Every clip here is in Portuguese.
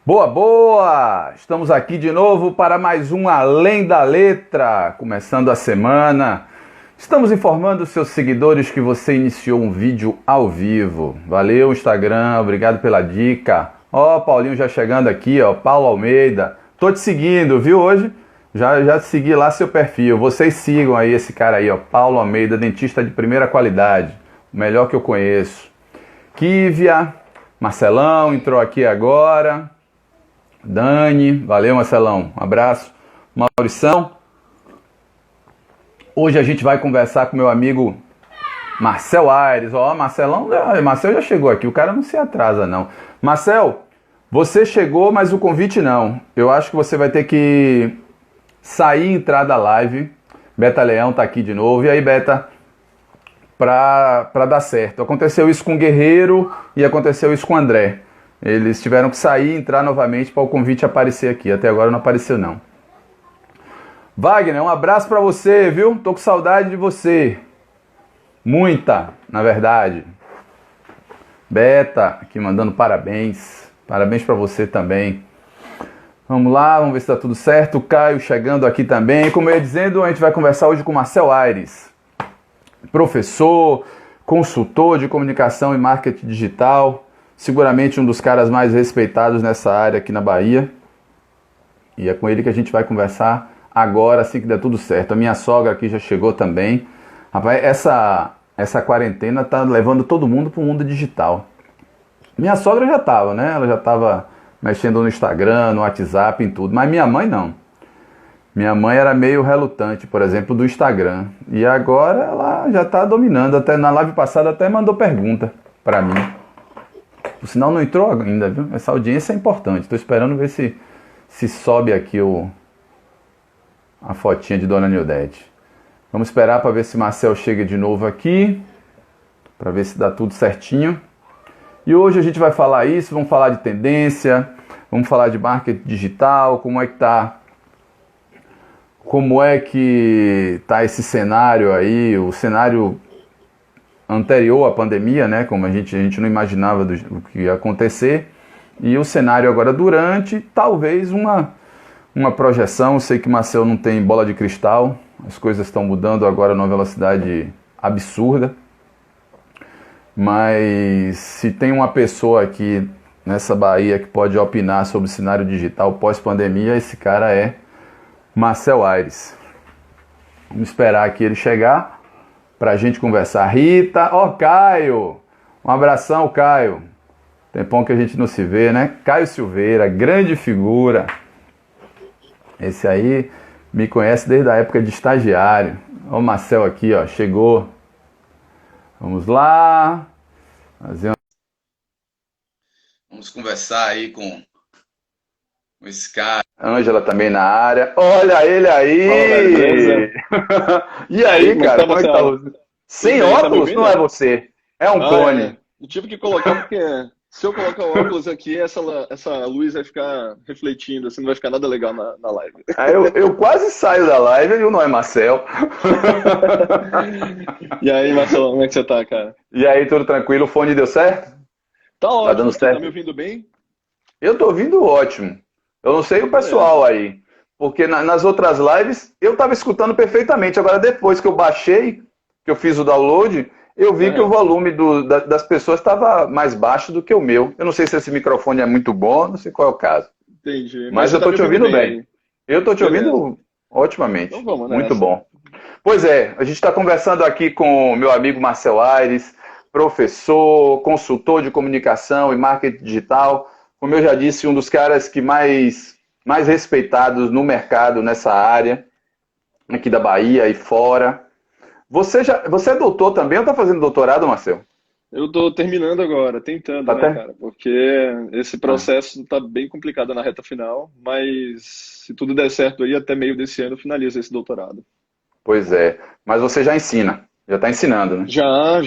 Boa, boa! Estamos aqui de novo para mais um Além da Letra, começando a semana. Estamos informando seus seguidores que você iniciou um vídeo ao vivo. Valeu, Instagram, obrigado pela dica. Ó, Paulinho já chegando aqui, ó, Paulo Almeida. Tô te seguindo, viu, hoje? Já segui lá seu perfil. Vocês sigam aí esse cara aí, ó, Paulo Almeida, dentista de primeira qualidade. O melhor que eu conheço. Kívia, Marcelão entrou aqui agora. Dani, valeu Marcelão, um abraço. Maurição. Hoje a gente vai conversar com meu amigo Marcel Aires. Ó, Marcelão, Marcel já chegou aqui, o cara não se atrasa não. Marcel, você chegou, mas o convite não. Eu acho que você vai ter que sair e entrar da live. Beta Leão tá aqui de novo. E aí, Beta? Pra dar certo. Aconteceu isso com o Guerreiro e aconteceu isso com o André. Eles tiveram que sair e entrar novamente para o convite aparecer aqui. Até agora não apareceu não. Wagner, um abraço para você, viu? Tô com saudade de você. Muita, na verdade. Beta, aqui mandando parabéns. Parabéns para você também. Vamos lá, vamos ver se tá tudo certo. O Caio chegando aqui também. Como eu ia dizendo, a gente vai conversar hoje com o Marcel Aires. Professor, consultor de comunicação e marketing digital. Seguramente um dos caras mais respeitados nessa área aqui na Bahia. E é com ele que a gente vai conversar agora, assim que der tudo certo. A minha sogra aqui já chegou também. Rapaz, essa quarentena tá levando todo mundo pro mundo digital. Minha sogra já tava, né? Ela já tava mexendo no Instagram, no WhatsApp, em tudo. Mas minha mãe não. Minha mãe era meio relutante, por exemplo, do Instagram. E agora ela já tá dominando. Até na live passada até mandou pergunta pra mim. Por sinal não entrou ainda, viu? Essa audiência é importante. Estou esperando ver se sobe aqui a fotinha de Dona Nildete. Vamos esperar para ver se Marcel chega de novo aqui. Para ver se dá tudo certinho. E hoje a gente vai falar isso, vamos falar de tendência, vamos falar de marketing digital, como é que tá esse cenário aí, o cenário anterior à pandemia, né, como a gente não imaginava do que ia acontecer, e o cenário agora durante, talvez uma projeção. Eu sei que Marcel não tem bola de cristal, as coisas estão mudando agora numa velocidade absurda, mas se tem uma pessoa aqui nessa Bahia que pode opinar sobre o cenário digital pós-pandemia, esse cara é Marcel Aires. Vamos esperar aqui ele chegar pra gente conversar. Rita, ó, Caio, um abração, Caio. Tempão que a gente não se vê, né? Caio Silveira, grande figura. Esse aí me conhece desde a época de estagiário. Ó, o Marcel aqui, ó, chegou. Vamos lá. Vamos conversar aí com esse cara. Ângela também na área. Olha ele aí! E aí, cara, como é que tá você? Sem óculos? Não é você. É um clone. É. Eu tive que colocar porque se eu colocar o óculos aqui, essa luz vai ficar refletindo, assim, não vai ficar nada legal na live. Eu quase saio da live e não é Marcel. E aí, Marcelo, como é que você tá, cara? E aí, tudo tranquilo? O fone deu certo? Tá ótimo, dando você certo? tá me ouvindo bem? Eu tô ouvindo ótimo. Eu não sei o pessoal aí, porque nas outras lives eu estava escutando perfeitamente. Agora, depois que eu baixei, que eu fiz o download, eu vi que o volume das pessoas estava mais baixo do que o meu. Eu não sei se esse microfone é muito bom, não sei qual é o caso. Entendi. Mas eu tô te ouvindo bem. Eu tô te ouvindo otimamente. Então vamos muito nessa. bom. Pois é, a gente está conversando aqui com o meu amigo Marcel Aires, professor, consultor de comunicação e marketing digital. Como eu já disse, um dos caras que mais respeitados no mercado nessa área, aqui da Bahia e fora. Você é doutor também ou está fazendo doutorado, Marcel? Eu tô terminando agora, tentando, né, cara? Porque esse processo tá bem complicado na reta final, mas se tudo der certo aí, até meio desse ano finaliza esse doutorado. Pois é, mas você já ensina, já está ensinando, né? Já,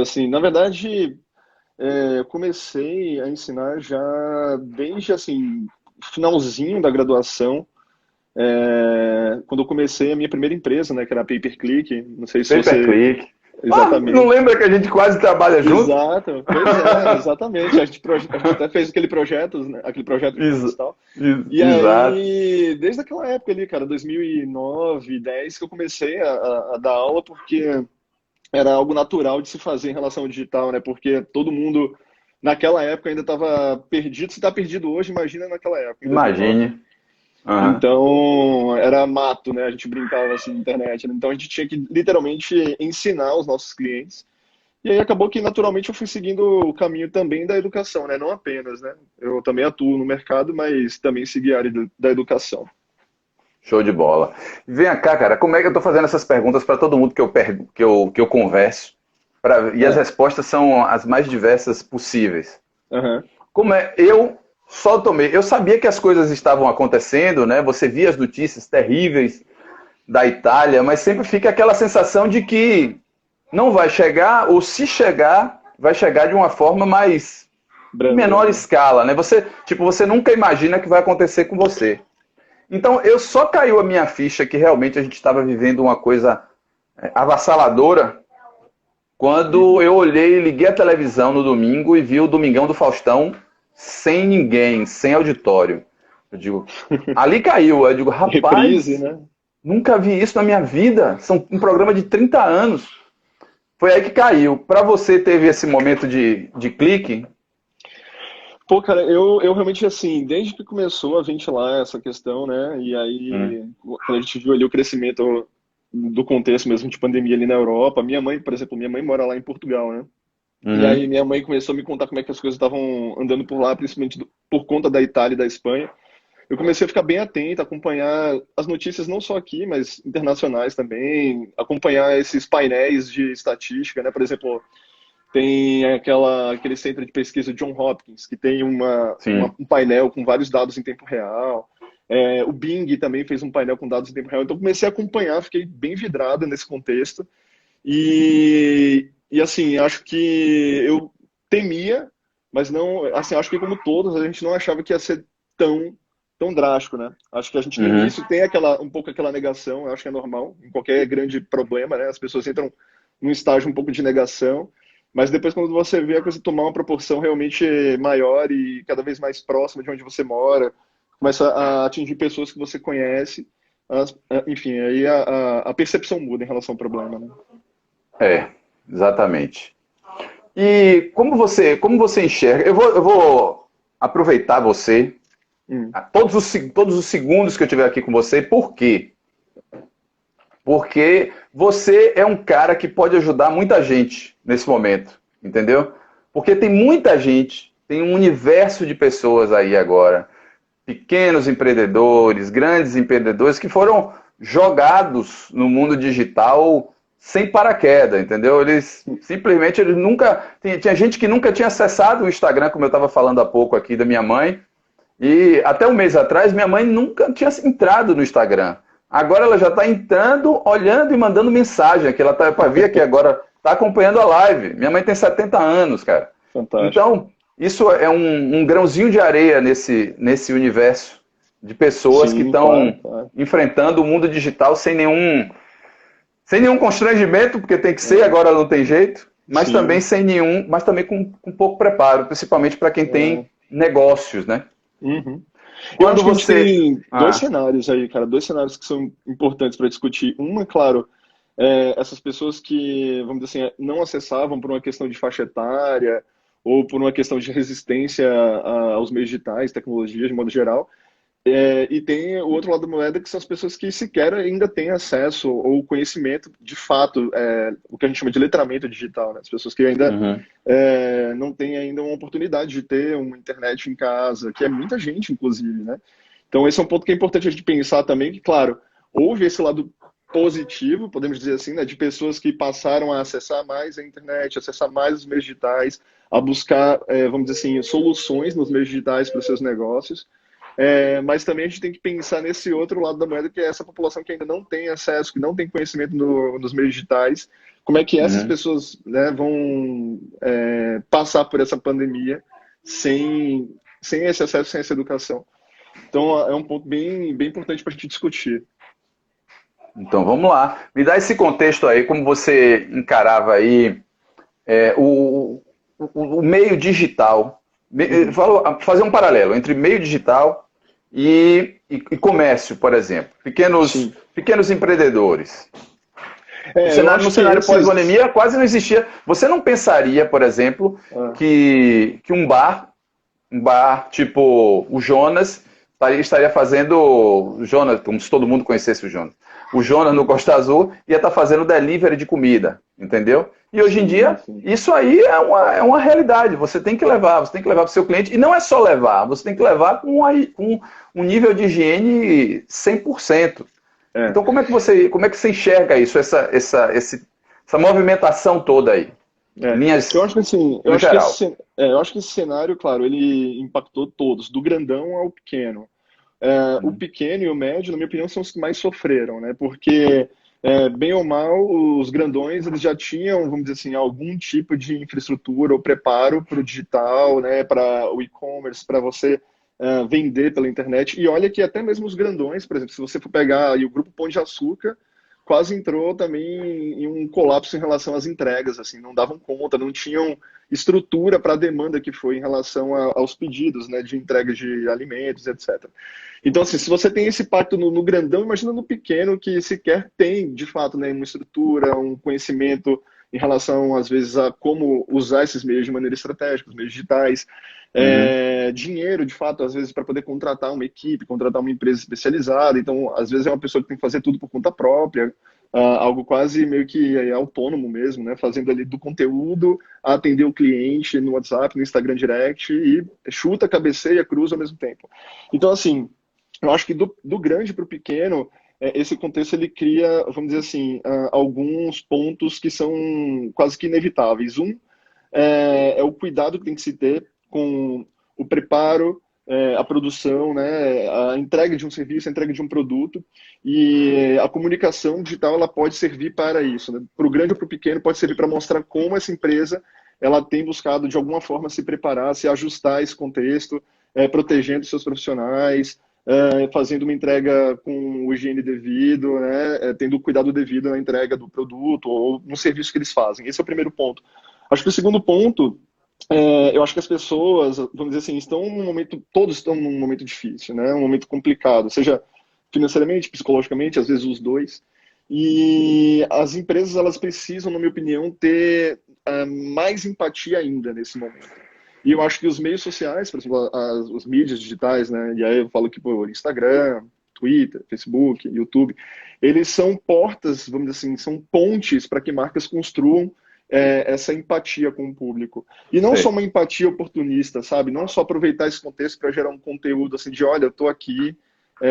assim, na verdade, eu comecei a ensinar já desde, assim, finalzinho da graduação, quando eu comecei a minha primeira empresa, né, que era a PaperClick, não sei se Pay per você click. Não Exatamente. lembra que a gente quase trabalha junto? Exato, pois é, exatamente. A gente até fez aquele projeto, né? Aquele projeto juntos e tal. E Exato. aí, desde aquela época ali, cara, 2009, 10, que eu comecei a dar aula, porque era algo natural de se fazer em relação ao digital, né? Porque todo mundo, naquela época, ainda estava perdido. Se está perdido hoje, imagina naquela época, em 2009. Imagine. Aham. Então, era mato, né? A gente brincava assim na internet, né? Então, a gente tinha que literalmente ensinar os nossos clientes. E aí acabou que naturalmente eu fui seguindo o caminho também da educação, né? Não apenas, né? Eu também atuo no mercado, mas também segui a área da educação. Show de bola. Vem cá, cara, como é que eu tô fazendo essas perguntas para todo mundo que eu converso? E as Ah, respostas são as mais diversas possíveis. aham. Como é? Eu só tomei. Eu sabia que as coisas estavam acontecendo, né? Você via as notícias terríveis da Itália, mas sempre fica aquela sensação de que não vai chegar, ou se chegar, vai chegar de uma forma mais em Branda, menor né? escala, né? Você nunca imagina que vai acontecer com você. Então, eu só caiu a minha ficha que realmente a gente estava vivendo uma coisa avassaladora quando Uhum. eu olhei, liguei a televisão no domingo e vi o Domingão do Faustão sem ninguém, sem auditório. Eu digo, ali caiu. Eu digo, Reprise, rapaz, né? nunca vi isso na minha vida. São um programa de 30 anos. Foi aí que caiu. Para você teve esse momento de clique? Pô, cara, eu realmente, assim, desde que começou a ventilar essa questão, né? E Hum. aí, quando a gente viu ali o crescimento do contexto mesmo de pandemia ali na Europa, minha mãe, por exemplo, minha mãe mora lá em Portugal, né? E aí Uhum. minha mãe começou a me contar como é que as coisas estavam andando por lá, principalmente por conta da Itália e da Espanha. Eu comecei a ficar bem atento, acompanhar as notícias não só aqui, mas internacionais também, acompanhar esses painéis de estatística, né? Por exemplo, tem aquele centro de pesquisa John Hopkins, que tem Sim. um painel com vários dados em tempo real. O Bing também fez um painel com dados em tempo real. Então comecei a acompanhar, fiquei bem vidrado nesse contexto. E assim, acho que eu temia, mas não, assim, acho que como todos, a gente não achava que ia ser tão drástico, né? Acho que a gente no Uhum. início tem um pouco aquela negação, eu acho que é normal, em qualquer grande problema, né? As pessoas entram num estágio um pouco de negação, mas depois quando você vê a coisa tomar uma proporção realmente maior e cada vez mais próxima de onde você mora, começa a atingir pessoas que você conhece, enfim, aí a percepção muda em relação ao problema, né? É, exatamente. E como você enxerga? Eu vou aproveitar você, Hum. todos os segundos que eu tiver aqui com você. Por quê? Porque você é um cara que pode ajudar muita gente nesse momento, entendeu? Porque tem muita gente, tem um universo de pessoas aí agora, pequenos empreendedores, grandes empreendedores que foram jogados no mundo digital sem paraquedas, entendeu? Eles nunca. Tinha gente que nunca tinha acessado o Instagram, como eu estava falando há pouco aqui da minha mãe, e até um mês atrás minha mãe nunca tinha entrado no Instagram. Agora ela já está entrando, olhando e mandando mensagem, que ela está para ver aqui agora, está acompanhando a live. Minha mãe tem 70 anos, cara. Fantástico. Então, isso é um grãozinho de areia nesse universo de pessoas que Sim, claro, estão claro. enfrentando o mundo digital sem nenhum constrangimento, porque tem que ser, É, agora não tem jeito, mas também sim. sem nenhum, mas também com pouco preparo, principalmente para quem tem É. negócios, né? Uhum. Eu Quando acho que a gente você. tem dois Ah, cenários aí, cara, dois cenários que são importantes para discutir. Uma, claro, essas pessoas que, vamos dizer assim, não acessavam por uma questão de faixa etária ou por uma questão de resistência aos meios digitais, tecnologias de modo geral. E tem o outro lado da moeda, que são as pessoas que sequer ainda têm acesso ou conhecimento de fato, o que a gente chama de letramento digital, né? As pessoas que ainda uhum, não têm ainda uma oportunidade de ter uma internet em casa, que é muita gente, inclusive, né? Então esse é um ponto que é importante a gente pensar também, que, claro, houve esse lado positivo, podemos dizer assim, né, de pessoas que passaram a acessar mais a internet, acessar mais os meios digitais, a buscar, vamos dizer assim, soluções nos meios digitais para os seus negócios. Mas também a gente tem que pensar nesse outro lado da moeda, que é essa população que ainda não tem acesso, que não tem conhecimento nos meios digitais. Como é que essas uhum. pessoas, né, vão passar por essa pandemia sem esse acesso, sem essa educação? Então é um ponto bem, bem importante para a gente discutir. Então vamos lá. Me dá esse contexto aí, como você encarava aí é, o, o meio digital. Uhum. Fazer um paralelo entre meio digital e comércio, por exemplo. Sim. Pequenos empreendedores. Eu No acho que cenário esses. pós-pandemia quase não existia. Você não pensaria, por exemplo, Ah, que um bar tipo o Jonas, estaria fazendo o Jonas, como se todo mundo conhecesse o Jonas. O Jonas no Costa Azul ia estar fazendo delivery de comida, entendeu? E hoje em sim, dia, sim. isso aí é uma realidade. Você tem que levar para o seu cliente. E não é só levar, você tem que levar com um nível de higiene 100%. É. Então, como é que você enxerga isso, essa movimentação toda aí? É, eu Linhas acho que assim, no geral. eu acho que esse cenário, claro, ele impactou todos, do grandão ao pequeno. O Uhum. pequeno e o médio, na minha opinião, são os que mais sofreram, né? Porque, bem ou mal, os grandões eles já tinham, vamos dizer assim, algum tipo de infraestrutura ou preparo para o digital, né? Para o e-commerce, para você vender pela internet. E olha que até mesmo os grandões, por exemplo, se você for pegar aí o Grupo Pão de Açúcar, quase entrou também em um colapso em relação às entregas, assim, não davam conta, não tinham estrutura para a demanda que foi em relação aos pedidos, né, de entrega de alimentos, etc. Então, assim, se você tem esse pacto no grandão, imagina no pequeno que sequer tem, de fato, né, uma estrutura, um conhecimento em relação, às vezes, a como usar esses meios de maneira estratégica, os meios digitais, Uhum. dinheiro, de fato, às vezes, para poder contratar uma equipe, contratar uma empresa especializada. Então, às vezes, é uma pessoa que tem que fazer tudo por conta própria, algo quase meio que autônomo mesmo, né? Fazendo ali do conteúdo, a atender o cliente no WhatsApp, no Instagram Direct e chuta, cabeceia, cruza ao mesmo tempo. Então, assim, eu acho que do grande para o pequeno, esse contexto ele cria, vamos dizer assim, alguns pontos que são quase que inevitáveis. É o cuidado que tem que se ter com o preparo, a produção, né, a entrega de um serviço, a entrega de um produto, e a comunicação digital ela pode servir para isso, né? Para o grande ou para o pequeno pode servir para mostrar como essa empresa ela tem buscado de alguma forma se preparar, se ajustar a esse contexto, protegendo seus profissionais, fazendo uma entrega com o higiene devido, né, tendo o cuidado devido na entrega do produto ou no serviço que eles fazem. Esse é o primeiro ponto. Acho que o segundo ponto, eu acho que as pessoas, vamos dizer assim, estão num momento, todos estão num momento difícil, né, um momento complicado, seja financeiramente, psicologicamente, às vezes os dois. E as empresas, elas precisam, na minha opinião, ter mais empatia ainda nesse momento. E eu acho que os meios sociais, por exemplo, os mídias digitais, né? E aí eu falo que por Instagram, Twitter, Facebook, YouTube, eles são portas, vamos dizer assim, são pontes para que marcas construam essa empatia com o público. E não só Sei. uma empatia oportunista, sabe? Não só aproveitar esse contexto para gerar um conteúdo assim de, olha, eu estou aqui,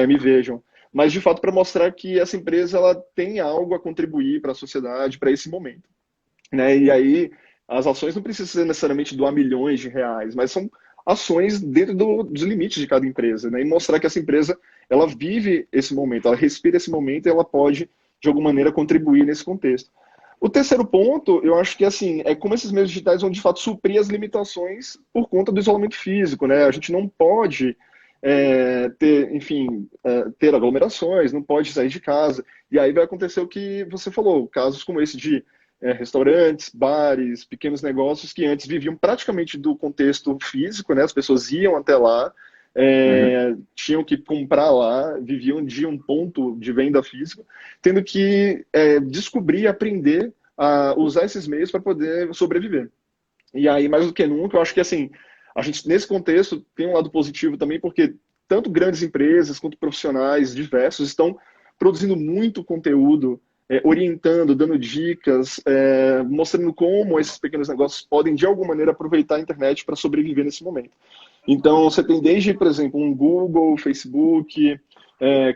me vejam. Mas de fato para mostrar que essa empresa ela tem algo a contribuir para a sociedade, para esse momento, né? E aí as ações não precisam ser necessariamente doar milhões de reais, mas são ações dentro dos limites de cada empresa, né? E mostrar que essa empresa ela vive esse momento, ela respira esse momento e ela pode de alguma maneira contribuir nesse contexto. O terceiro ponto, eu acho que assim, é como esses meios digitais vão de fato suprir as limitações por conta do isolamento físico, né? A gente não pode ter, enfim, ter aglomerações, não pode sair de casa. E aí vai acontecer o que você falou, casos como esse de restaurantes, bares, pequenos negócios que antes viviam praticamente do contexto físico, né? As pessoas iam até lá, Uhum. tinham que comprar lá, viviam de um ponto de venda físico, tendo que descobrir e aprender a usar esses meios para poder sobreviver. E aí, mais do que nunca, eu acho que assim, a gente nesse contexto tem um lado positivo também, porque tanto grandes empresas quanto profissionais diversos estão produzindo muito conteúdo, orientando, dando dicas, mostrando como esses pequenos negócios podem, de alguma maneira, aproveitar a internet para sobreviver nesse momento. Então, você tem desde, por exemplo, um Google, Facebook,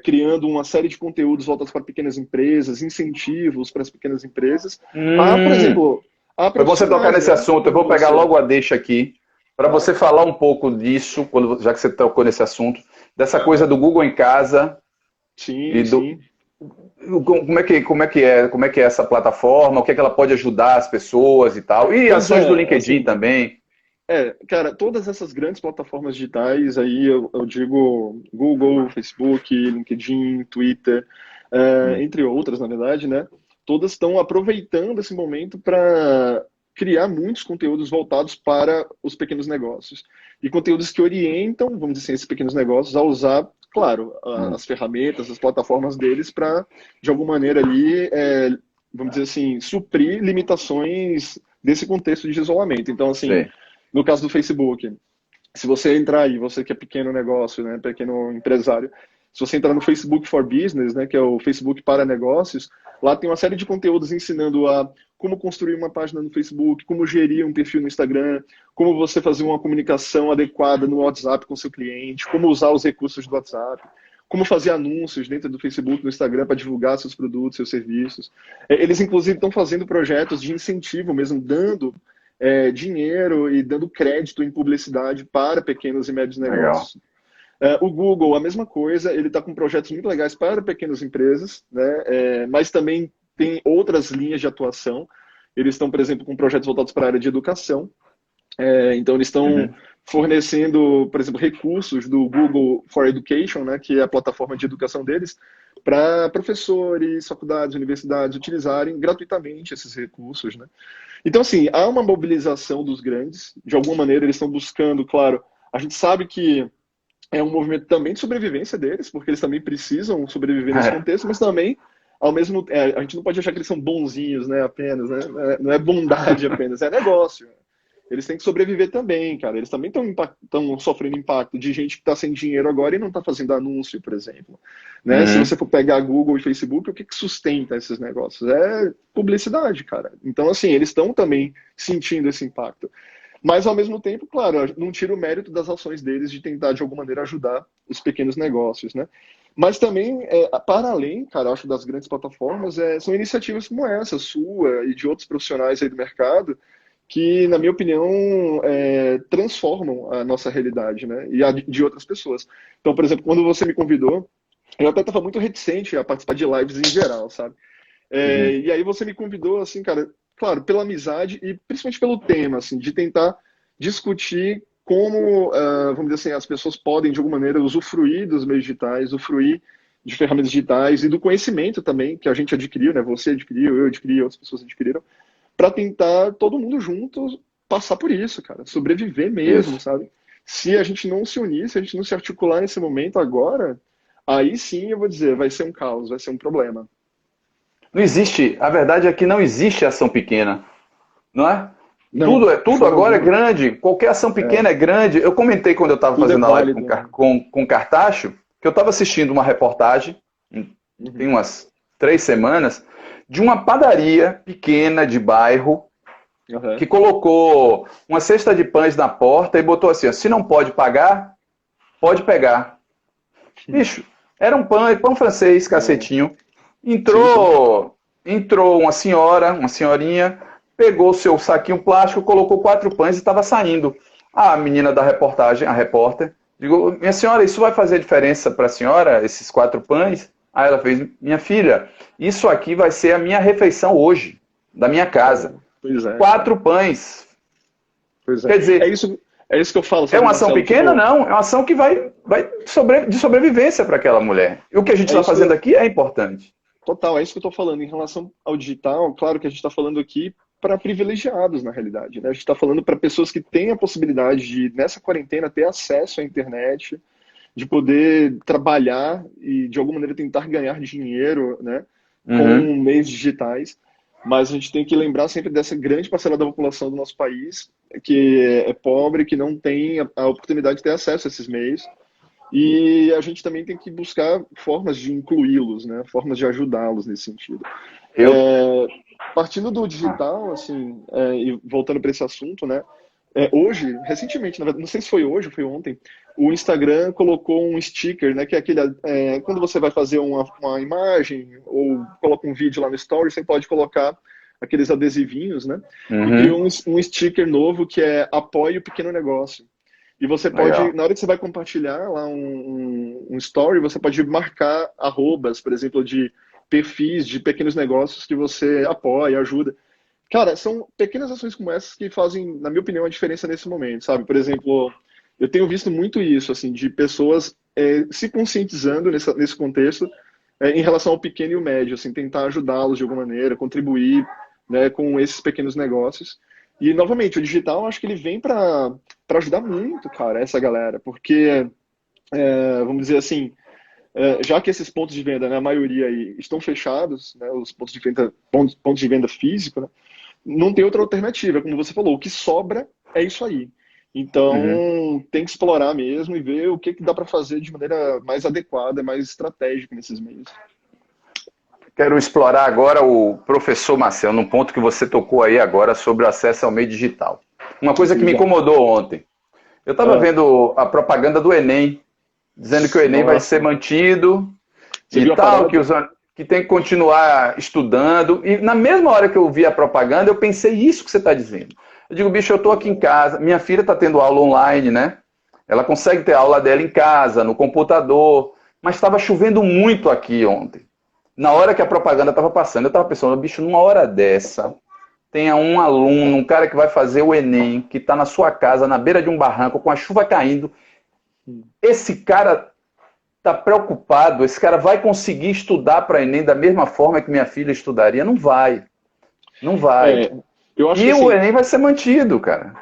criando uma série de conteúdos voltados para pequenas empresas, incentivos para as pequenas empresas, por Hum, exemplo, há Foi bom você tocar profissionais, nesse né, assunto. Eu como vou pegar você. logo a deixa aqui para você Claro. falar um pouco disso, já que você tocou nesse assunto, dessa coisa do Google em casa e Sim, do sim. como é que é essa plataforma, o que é que ela pode ajudar as pessoas e tal, e Pois ações do é, LinkedIn assim, também. cara, todas essas grandes plataformas digitais aí, eu digo Google, Facebook, LinkedIn, Twitter, entre outras, na verdade, né? Todas estão aproveitando esse momento para criar muitos conteúdos voltados para os pequenos negócios. E conteúdos que orientam, vamos dizer assim, esses pequenos negócios a usar, claro, as ferramentas, as plataformas deles para, de alguma maneira ali, vamos dizer assim, suprir limitações desse contexto de isolamento. Então, assim, Sim. no caso do Facebook, se você entrar aí, você que é pequeno negócio, né, pequeno empresário, se você entrar no Facebook for Business, né, que é o Facebook para negócios, lá tem uma série de conteúdos ensinando a como construir uma página no Facebook, como gerir um perfil no Instagram, como você fazer uma comunicação adequada no WhatsApp com seu cliente, como usar os recursos do WhatsApp, como fazer anúncios dentro do Facebook, no Instagram, para divulgar seus produtos, seus serviços. Eles, inclusive, estão fazendo projetos de incentivo mesmo, dando dinheiro e dando crédito em publicidade para pequenos e médios negócios. O Google, a mesma coisa, ele está com projetos muito legais para pequenas empresas, né? Mas também tem outras linhas de atuação. Eles estão, por exemplo, com projetos voltados para a área de educação. Então, eles estão fornecendo, por exemplo, recursos do Google for Education, né, que é a plataforma de educação deles, para professores, faculdades, universidades utilizarem gratuitamente esses recursos, né? Então, assim, há uma mobilização dos grandes. De alguma maneira, eles estão buscando, claro, a gente sabe que é um movimento também de sobrevivência deles, porque eles também precisam sobreviver nesse contexto, mas também, ao mesmo a gente não pode achar que eles são bonzinhos, né, apenas, né? Não é bondade apenas, é negócio. Eles têm que sobreviver também, cara. Eles também estão sofrendo impacto de gente que está sem dinheiro agora e não está fazendo anúncio, por exemplo. Né? Se você for pegar Google e Facebook, o que sustenta esses negócios? É publicidade, cara. Então, assim, eles estão também sentindo esse impacto. Mas, ao mesmo tempo, claro, não tira o mérito das ações deles de tentar, de alguma maneira, ajudar os pequenos negócios, né? Mas também, para além, cara, acho, das grandes plataformas, são iniciativas como essa, sua e de outros profissionais aí do mercado, que, na minha opinião, transformam a nossa realidade, né? E a de outras pessoas. Então, por exemplo, quando você me convidou, eu até estava muito reticente a participar de lives em geral, sabe? E aí você me convidou, assim, cara, claro, pela amizade e principalmente pelo tema, assim, de tentar discutir como, vamos dizer assim, as pessoas podem, de alguma maneira, usufruir dos meios digitais, usufruir de ferramentas digitais e do conhecimento também que a gente adquiriu, né? Você adquiriu, eu adquiri, outras pessoas adquiriram, para tentar todo mundo junto passar por isso, cara, sobreviver mesmo, sabe? Se a gente não se unir, se a gente não se articular nesse momento agora, aí sim eu vou dizer, vai ser um caos, vai ser um problema. Não existe, a verdade é que não existe ação pequena, não é? Não, Tudo agora é grande, qualquer ação pequena é grande. Eu comentei quando eu estava fazendo a live com Cartacho, que eu estava assistindo uma reportagem, tem umas 3 semanas, de uma padaria pequena de bairro, que colocou uma cesta de pães na porta e botou assim, ó, se não pode pagar, pode pegar. Bicho, era um pão francês, cacetinho. Entrou uma senhorinha, pegou o seu saquinho plástico, colocou 4 pães e estava saindo. A menina da reportagem, a repórter, digo, minha senhora, isso vai fazer diferença para a senhora, esses 4 pães? Aí ela fez, minha filha, isso aqui vai ser a minha refeição hoje, da minha casa. 4 pães. Quer dizer, é isso que eu falo. É uma ação pequena? Não, é uma ação que vai de sobrevivência para aquela mulher. E o que a gente está fazendo aqui é importante. Total, é isso que eu estou falando. Em relação ao digital, claro que a gente está falando aqui para privilegiados, na realidade, né? A gente está falando para pessoas que têm a possibilidade de, nessa quarentena, ter acesso à internet, de poder trabalhar e, de alguma maneira, tentar ganhar dinheiro, né, com meios digitais. Mas a gente tem que lembrar sempre dessa grande parcela da população do nosso país que é pobre, que não tem a oportunidade de ter acesso a esses meios. E a gente também tem que buscar formas de incluí-los, né, formas de ajudá-los nesse sentido. Partindo do digital, assim, e voltando para esse assunto, né, hoje, recentemente, na verdade, não sei se foi hoje ou foi ontem, o Instagram colocou um sticker, né, que é aquele, quando você vai fazer uma imagem ou coloca um vídeo lá no Story, você pode colocar aqueles adesivinhos, né, e criou um sticker novo que é Apoie o Pequeno Negócio. E você pode, na hora que você vai compartilhar lá um story, você pode marcar arrobas, por exemplo, de perfis de pequenos negócios que você apoia, ajuda. Cara, são pequenas ações como essas que fazem, na minha opinião, a diferença nesse momento, sabe? Por exemplo, eu tenho visto muito isso, assim, de pessoas se conscientizando nesse contexto em relação ao pequeno e o médio, assim, tentar ajudá-los de alguma maneira, contribuir, né, com esses pequenos negócios. E, novamente, o digital, acho que ele vem para ajudar muito, cara, essa galera, porque, vamos dizer assim, já que esses pontos de venda, né, a maioria aí, estão fechados, né, os pontos de venda físico, né, não tem outra alternativa, como você falou, o que sobra é isso aí. Uhum. Então, tem que explorar mesmo e ver o que que dá para fazer de maneira mais adequada, mais estratégica nesses meios. Quero explorar agora o professor Marcel, num ponto que você tocou aí agora sobre o acesso ao meio digital. Uma coisa que me Legal. incomodou ontem. Eu estava Ah, vendo a propaganda do Enem, dizendo que o Enem vai ser nossa, mantido você e viu a tal, paródia? que tem que continuar estudando. E na mesma hora que eu vi a propaganda, eu pensei isso que você está dizendo. Eu digo, bicho, eu estou aqui em casa, minha filha está tendo aula online, né? Ela consegue ter a aula dela em casa, no computador, mas estava chovendo muito aqui ontem. Na hora que a propaganda estava passando, eu estava pensando, bicho, numa hora dessa, tenha um aluno, um cara que vai fazer o Enem, que está na sua casa, na beira de um barranco, com a chuva caindo. Esse cara está preocupado, esse cara vai conseguir estudar para Enem da mesma forma que minha filha estudaria? Não vai, não vai. É, eu acho que E o assim, Enem vai ser mantido, cara.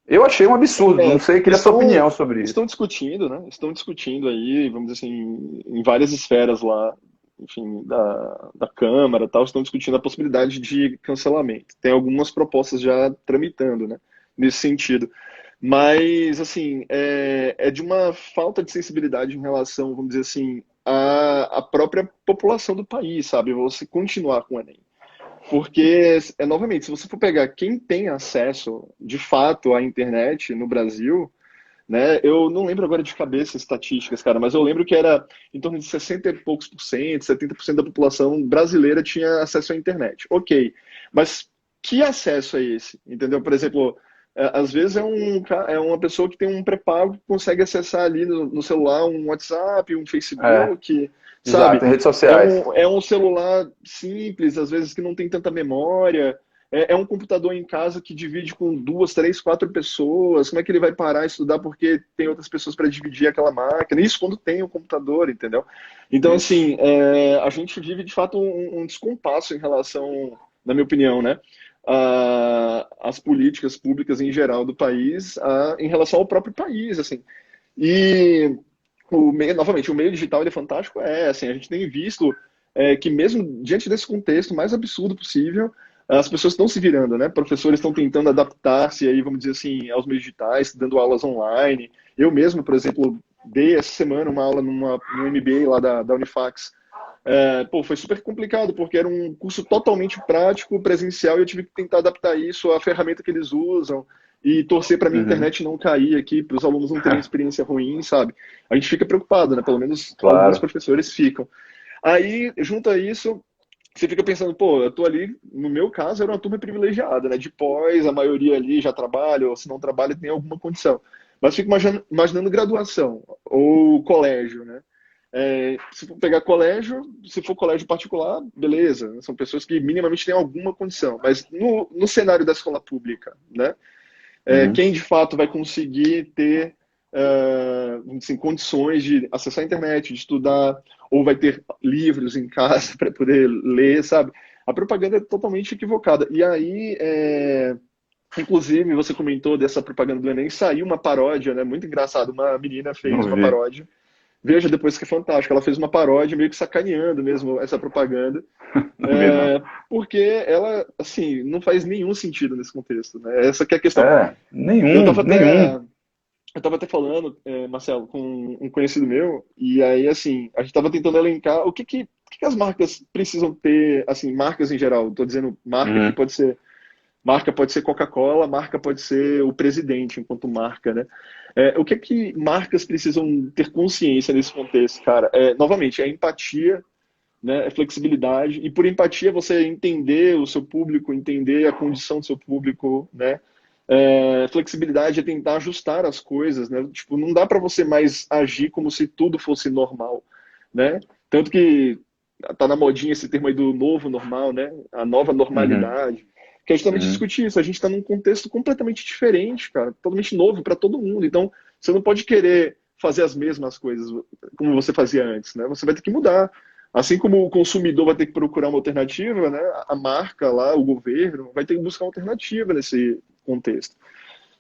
Eu achei um absurdo, não sei, queria a sua estão, opinião sobre isso. estão discutindo, né? Estão discutindo aí, vamos dizer assim, em várias esferas lá, enfim, da Câmara e tal, estão discutindo a possibilidade de cancelamento. Tem algumas propostas já tramitando, né? Nesse sentido. Mas, assim, é de uma falta de sensibilidade em relação, vamos dizer assim, à própria população do país, sabe? Você continuar com o Enem. Porque, novamente, se você for pegar quem tem acesso de fato à internet no Brasil, né, eu não lembro agora de cabeça estatísticas, cara, mas eu lembro que era em torno de 60 e poucos por cento, 70% da população brasileira tinha acesso à internet. Ok, mas que acesso é esse? Entendeu? Por exemplo, às vezes é uma pessoa que tem um pré-pago que consegue acessar ali no celular um WhatsApp, um É, Facebook, exato, sabe? em redes É sociais. um, é um celular simples, às vezes que não tem tanta memória. É um computador em casa que divide com duas, três, quatro pessoas. Como é que ele vai parar e estudar porque tem outras pessoas para dividir aquela máquina? Isso quando tem um computador, entendeu? Então, Isso. assim, a gente vive de fato um descompasso em relação, na minha opinião, né? As políticas públicas em geral do país, em relação ao próprio país, assim. E novamente, o meio digital ele é fantástico, assim, a gente tem visto que mesmo diante desse contexto mais absurdo possível, as pessoas estão se virando, né? Professores estão tentando adaptar-se aí, vamos dizer assim, aos meios digitais, dando aulas online. Eu mesmo, por exemplo, dei essa semana uma aula no MBA lá da Unifax. Pô, foi super complicado, porque era um curso totalmente prático, presencial, e eu tive que tentar adaptar isso à ferramenta que eles usam e torcer para minha Uhum. internet não cair aqui, para os alunos não terem experiência ruim, sabe? A gente fica preocupado, né? Pelo menos alguns Claro. professores ficam. Aí, junto a isso, você fica pensando, pô, eu tô ali, no meu caso, era uma turma privilegiada, né? De pós, a maioria ali já trabalha, ou se não trabalha, tem alguma condição. Mas fico imaginando graduação ou colégio, né? Se for pegar colégio, se for colégio particular, beleza, são pessoas que minimamente têm alguma condição. Mas no cenário da escola pública, né? Uhum. Quem de fato vai conseguir ter assim, condições de acessar a internet, de estudar, ou vai ter livros em casa para poder ler, sabe? A propaganda é totalmente equivocada. E aí, inclusive, você comentou dessa propaganda do Enem, saiu uma paródia, né? Muito engraçado. Uma menina fez Não uma vi. paródia. Veja depois que é fantástico. Ela fez uma paródia meio que sacaneando mesmo essa propaganda. Não vi, não. Porque ela, assim, não faz nenhum sentido nesse contexto, né? Essa que é a questão. É, Eu nenhum, tava nenhum. até, eu tava até falando, Marcelo, com um conhecido meu, e aí, assim, a gente tava tentando elencar o que as marcas precisam ter, assim, marcas em geral. Tô dizendo marca que Uhum. pode ser Coca-Cola, marca pode ser o presidente enquanto marca, né? O que marcas precisam ter consciência nesse contexto, cara? Novamente, é empatia, né? É flexibilidade, e por empatia você entender o seu público, entender a condição do seu público, né? Flexibilidade é tentar ajustar as coisas, né? Tipo, não dá para você mais agir como se tudo fosse normal, né? Tanto que tá na modinha esse termo aí do novo normal, né? A nova Uhum. normalidade, que é justamente Uhum. discutir isso. A gente está num contexto completamente diferente, cara, totalmente novo para todo mundo. Então, você não pode querer fazer as mesmas coisas como você fazia antes, né? Você vai ter que mudar. Assim como o consumidor vai ter que procurar uma alternativa, né, a marca lá, o governo, vai ter que buscar uma alternativa nesse contexto.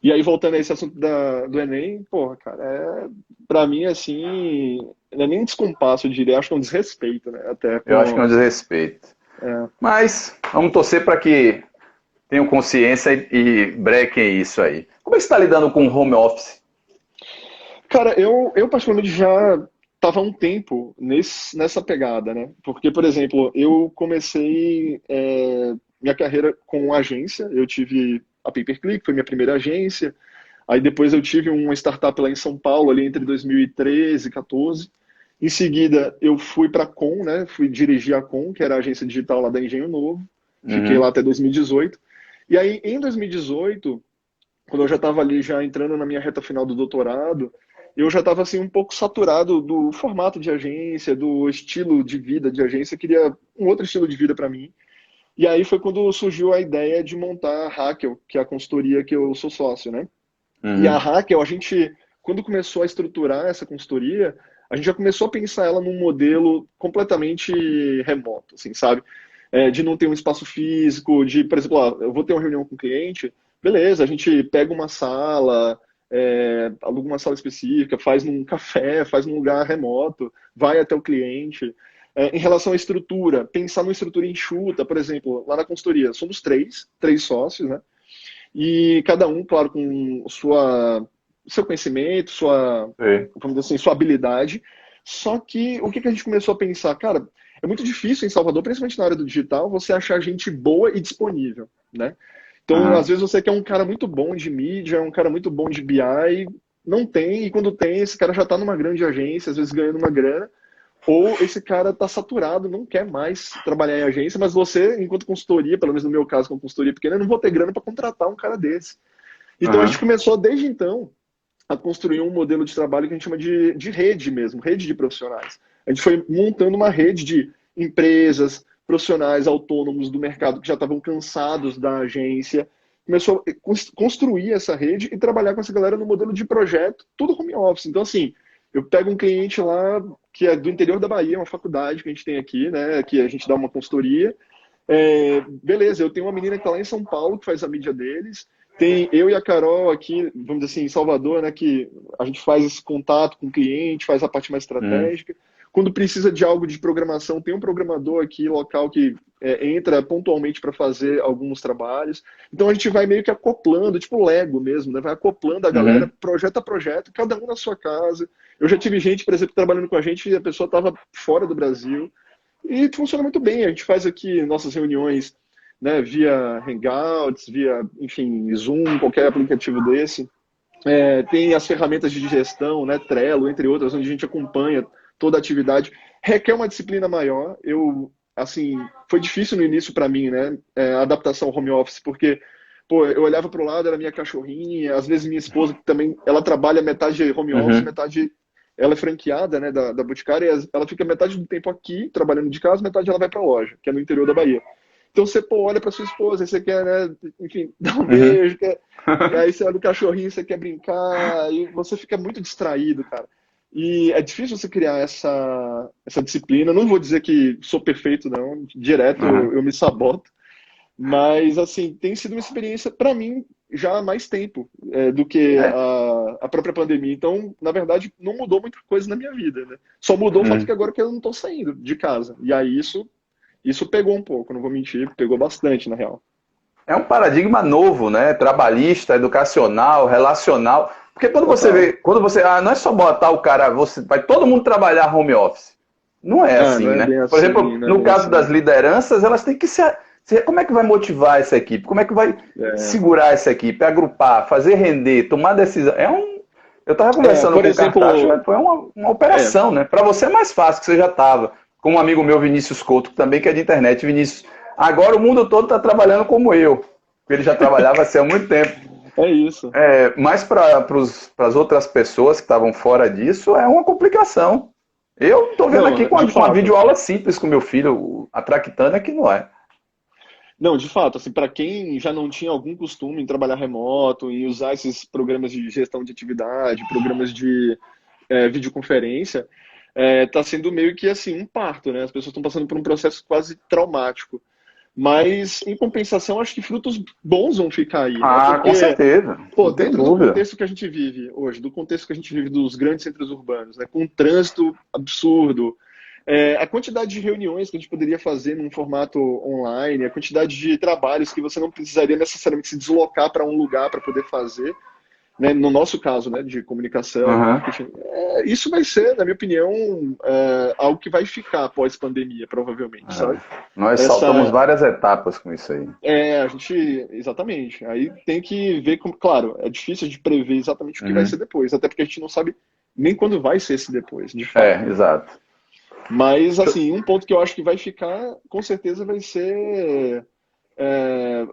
E aí, voltando a esse assunto do Enem, porra, cara, pra mim, assim, não é nem um descompasso, eu diria, acho que é um desrespeito, né, até Eu acho que é um com... desrespeito. É. Mas vamos torcer para que tenham consciência e brequem isso aí. Como é que você está lidando com o home office? Cara, eu particularmente já estava há um tempo nessa pegada, né? Porque, por exemplo, eu comecei minha carreira com agência, eu tive a Pay-Per-Click, foi minha primeira agência, aí depois eu tive uma startup lá em São Paulo, ali entre 2013 e 14. Em seguida, eu fui para a Com, né? Fui dirigir a Com, que era a agência digital lá da Engenho Novo, fiquei lá Uhum, até 2018. E aí, em 2018, quando eu já estava ali já entrando na minha reta final do doutorado, eu já estava assim um pouco saturado do formato de agência, do estilo de vida de agência, eu queria um outro estilo de vida para mim. E aí foi quando surgiu a ideia de montar a Hackel, que é a consultoria que eu sou sócio, né? E a uhum, Hackel, a gente, quando começou a estruturar essa consultoria, a gente já começou a pensar ela num modelo completamente remoto, assim, sabe? De não ter um espaço físico, de, por exemplo, eu vou ter uma reunião com o cliente, beleza, a gente pega uma sala, aluga uma sala específica, faz num café, faz num lugar remoto, vai até o cliente. Em relação à estrutura, pensar numa estrutura enxuta, por exemplo, lá na consultoria, somos três sócios, né? E cada um, claro, com seu conhecimento, sei. vamos dizer assim, sua habilidade. Só que o que a gente começou a pensar? Cara, é muito difícil em Salvador, principalmente na área do digital, você achar gente boa e disponível, né? Então, às Aham, vezes você quer um cara muito bom de mídia, um cara muito bom de BI, não tem, e quando tem, esse cara já está numa grande agência, às vezes ganhando uma grana, ou esse cara está saturado, não quer mais trabalhar em agência, mas você, enquanto consultoria, pelo menos no meu caso, como consultoria pequena, eu não vou ter grana para contratar um cara desse. Então a gente aham, começou desde então a construir um modelo de trabalho que a gente chama de rede mesmo, rede de profissionais. A gente foi montando uma rede de empresas, profissionais autônomos do mercado que já estavam cansados da agência. Começou a construir essa rede e trabalhar com essa galera no modelo de projeto, tudo home office. Então, assim, eu pego um cliente lá que é do interior da Bahia, uma faculdade que a gente tem aqui, né, que a gente dá uma consultoria. Beleza, eu tenho uma menina que está lá em São Paulo, que faz a mídia deles. Tem eu e a Carol aqui, vamos dizer assim, em Salvador, né, que a gente faz esse contato com o cliente, faz a parte mais uhum, estratégica. Quando precisa de algo de programação, tem um programador aqui local que entra pontualmente para fazer alguns trabalhos. Então a gente vai meio que acoplando, tipo Lego mesmo, né? Vai acoplando a galera, uhum, projeto a projeto, cada um na sua casa. Eu já tive gente, por exemplo, trabalhando com a gente e a pessoa estava fora do Brasil. E funciona muito bem. A gente faz aqui nossas reuniões, né, via Hangouts, via, enfim, Zoom, qualquer aplicativo desse. Tem as ferramentas de gestão, né, Trello, entre outras, onde a gente acompanha toda a atividade. Requer uma disciplina maior. Assim, foi difícil no início para mim, né, a adaptação ao home office, porque pô, eu olhava para o lado, era minha cachorrinha, às vezes minha esposa também, ela trabalha metade home office, uhum, metade ela é franqueada, né, da Boticária, e ela fica metade do tempo aqui, trabalhando de casa, metade ela vai para a loja, que é no interior da Bahia. Então você, pô, olha para sua esposa, você quer, né, enfim, dar um uhum. beijo, e aí você olha o cachorrinho, você quer brincar, e você fica muito distraído, cara. E é difícil você criar essa disciplina. Não vou dizer que sou perfeito, não. Direto Aham. eu me saboto. Mas, assim, tem sido uma experiência, para mim, já há mais tempo do que É. a própria pandemia. Então, na verdade, não mudou muita coisa na minha vida, né? Só mudou o fato que Hum. agora que eu não estou saindo de casa. E aí isso pegou um pouco, não vou mentir, pegou bastante, na real. É um paradigma novo, né? Trabalhista, educacional, relacional. Porque quando você Total. vê, não é só botar o cara, você vai todo mundo trabalhar home office. Não é Ah, não assim, é né? bem Por exemplo, assim, não é no bem caso das assim. lideranças, elas têm que como é que vai motivar essa equipe? Como é que vai É, segurar essa equipe, agrupar, fazer render, tomar decisão? Eu estava conversando por com o Cartacho, exemplo, foi uma é, operação, né? Para você é mais fácil, que você já estava. Com um amigo meu, Vinícius Couto, também que é de internet. Vinícius, agora o mundo todo está trabalhando como eu. Ele já trabalhava assim há muito tempo. é isso. Mas para as outras pessoas que estavam fora disso, é uma complicação. Eu estou vendo aqui Não, com de uma fato. videoaula simples com meu filho, a Tractana, que não é. Não, de fato, assim, para quem já não tinha algum costume em trabalhar remoto, em usar esses programas de gestão de atividade, programas de videoconferência, Está sendo meio que assim um parto, né? As pessoas estão passando por um processo quase traumático. Mas, em compensação, acho que frutos bons vão ficar aí, né? Ah, com Porque, certeza, pô, não tem dentro do dúvida. contexto que a gente vive hoje, do contexto que a gente vive dos grandes centros urbanos, né? Com um trânsito absurdo, a quantidade de reuniões que a gente poderia fazer num formato online, a quantidade de trabalhos que você não precisaria necessariamente se deslocar para um lugar para poder fazer, né, no nosso caso, né, de comunicação, Aham. marketing, isso vai ser, na minha opinião, algo que vai ficar pós-pandemia, provavelmente, sabe? Nós saltamos Essa, várias etapas com isso aí. a gente, exatamente. Aí tem que ver como, claro, é difícil de prever exatamente o que vai ser Uhum. depois, até porque a gente não sabe nem quando vai ser esse depois, de É, fato, né? exato. Mas, Deixa eu- assim, um ponto que eu acho que vai ficar, com certeza, vai ser,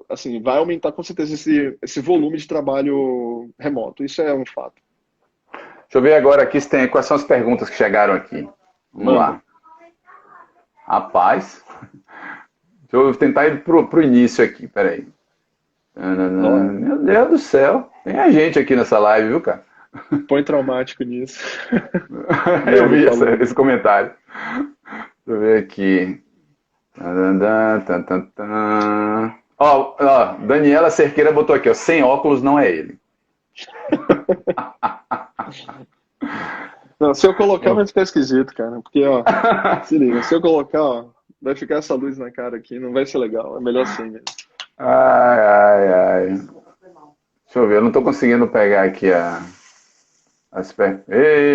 assim, vai aumentar com certeza esse volume de trabalho remoto. Isso é um fato. Deixa eu ver agora aqui se tem, quais são as perguntas que chegaram aqui. Vamos Manda. lá. Rapaz, deixa eu tentar ir pro início aqui, peraí. Ó, Meu Deus do céu, tem a gente aqui nessa live, viu, cara? põe traumático nisso. Eu Manda, vi falando. esse comentário. Deixa eu ver aqui. Tadadã, tan, tan, tan. Ó, Daniela Cerqueira botou aqui, ó, sem óculos não é ele. Não, se eu colocar vai ficar esquisito, cara. Porque, ó, se liga, se eu colocar, ó, vai ficar essa luz na cara aqui, não vai ser legal. É melhor assim mesmo. Ai, ai, ai. Deixa eu ver, eu não tô conseguindo pegar aqui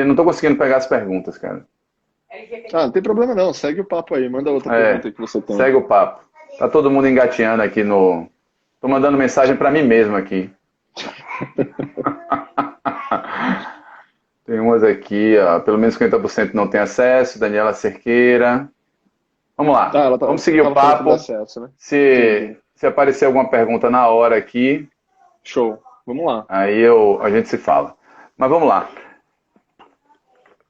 não tô conseguindo pegar as perguntas, cara. Ah, não tem problema não. Segue o papo aí. Manda outra pergunta É, aí que você tem. segue o papo. Tá todo mundo engateando aqui no. Tô mandando mensagem pra mim mesmo aqui. Tem umas aqui, ó, pelo menos 50% não tem acesso. Daniela Cerqueira. Vamos Ah, lá, ela vamos seguir o tava falando sobre papo. acesso, né? Entendi. Se aparecer alguma pergunta na hora aqui, Show. Vamos lá. aí a gente se fala. Mas vamos lá.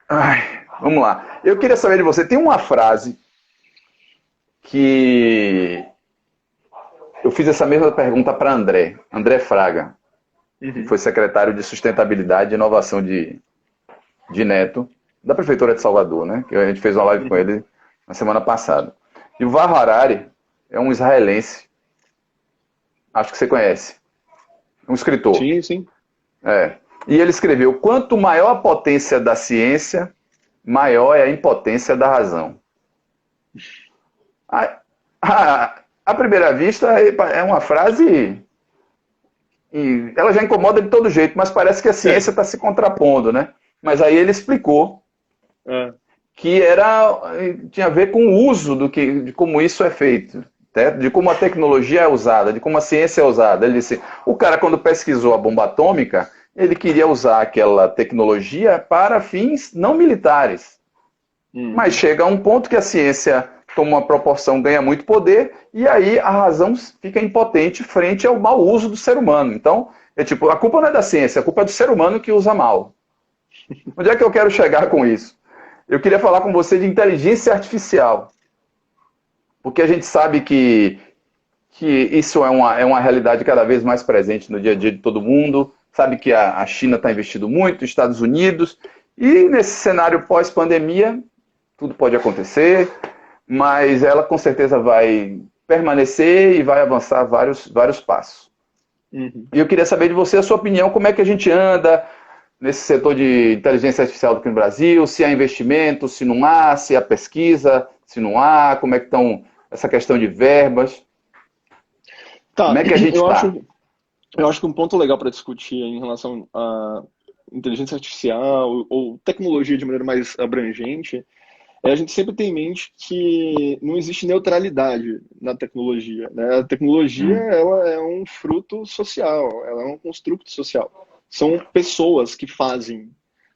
Ai, vamos lá. Eu queria saber de você, tem uma frase que eu fiz essa mesma pergunta para André Fraga, que Uhum. foi secretário de Sustentabilidade e Inovação de Neto, da Prefeitura de Salvador, né? Que a gente fez uma live com Uhum. ele na semana passada. E o Yuval Harari é um israelense, acho que você conhece, um escritor. Sim, sim. É. E ele escreveu: quanto maior a potência da ciência, maior é a impotência da razão. À primeira vista, é uma frase. E ela já incomoda de todo jeito, mas parece que a ciência está se contrapondo, né? Mas aí ele explicou É. que tinha a ver com o uso de como isso é feito, né? De como a tecnologia é usada, de como a ciência é usada. Ele disse: o cara, quando pesquisou a bomba atômica, ele queria usar aquela tecnologia para fins não militares. Mas Uhum. chega a um ponto que a ciência toma uma proporção, ganha muito poder, e aí a razão fica impotente frente ao mau uso do ser humano. Então, é tipo, a culpa não é da ciência, a culpa é do ser humano que usa mal. Onde é que eu quero chegar com isso? Eu queria falar com você de inteligência artificial, porque a gente sabe que isso é uma realidade cada vez mais presente no dia a dia de todo mundo, sabe que a China está investindo muito, os Estados Unidos, e nesse cenário pós-pandemia, tudo pode acontecer, mas ela com certeza vai permanecer e vai avançar vários passos. Uhum. E eu queria saber de você a sua opinião, como é que a gente anda nesse setor de inteligência artificial aqui no Brasil, se há investimento, se não há, se há pesquisa, se não há, como é que estão essa questão de verbas, como Tá, é que a gente eu está? acho, eu acho que um ponto legal para discutir em relação à inteligência artificial ou tecnologia de maneira mais abrangente a gente sempre tem em mente que não existe neutralidade na tecnologia, né? A tecnologia, ela é um fruto social, ela é um construto social. São pessoas que fazem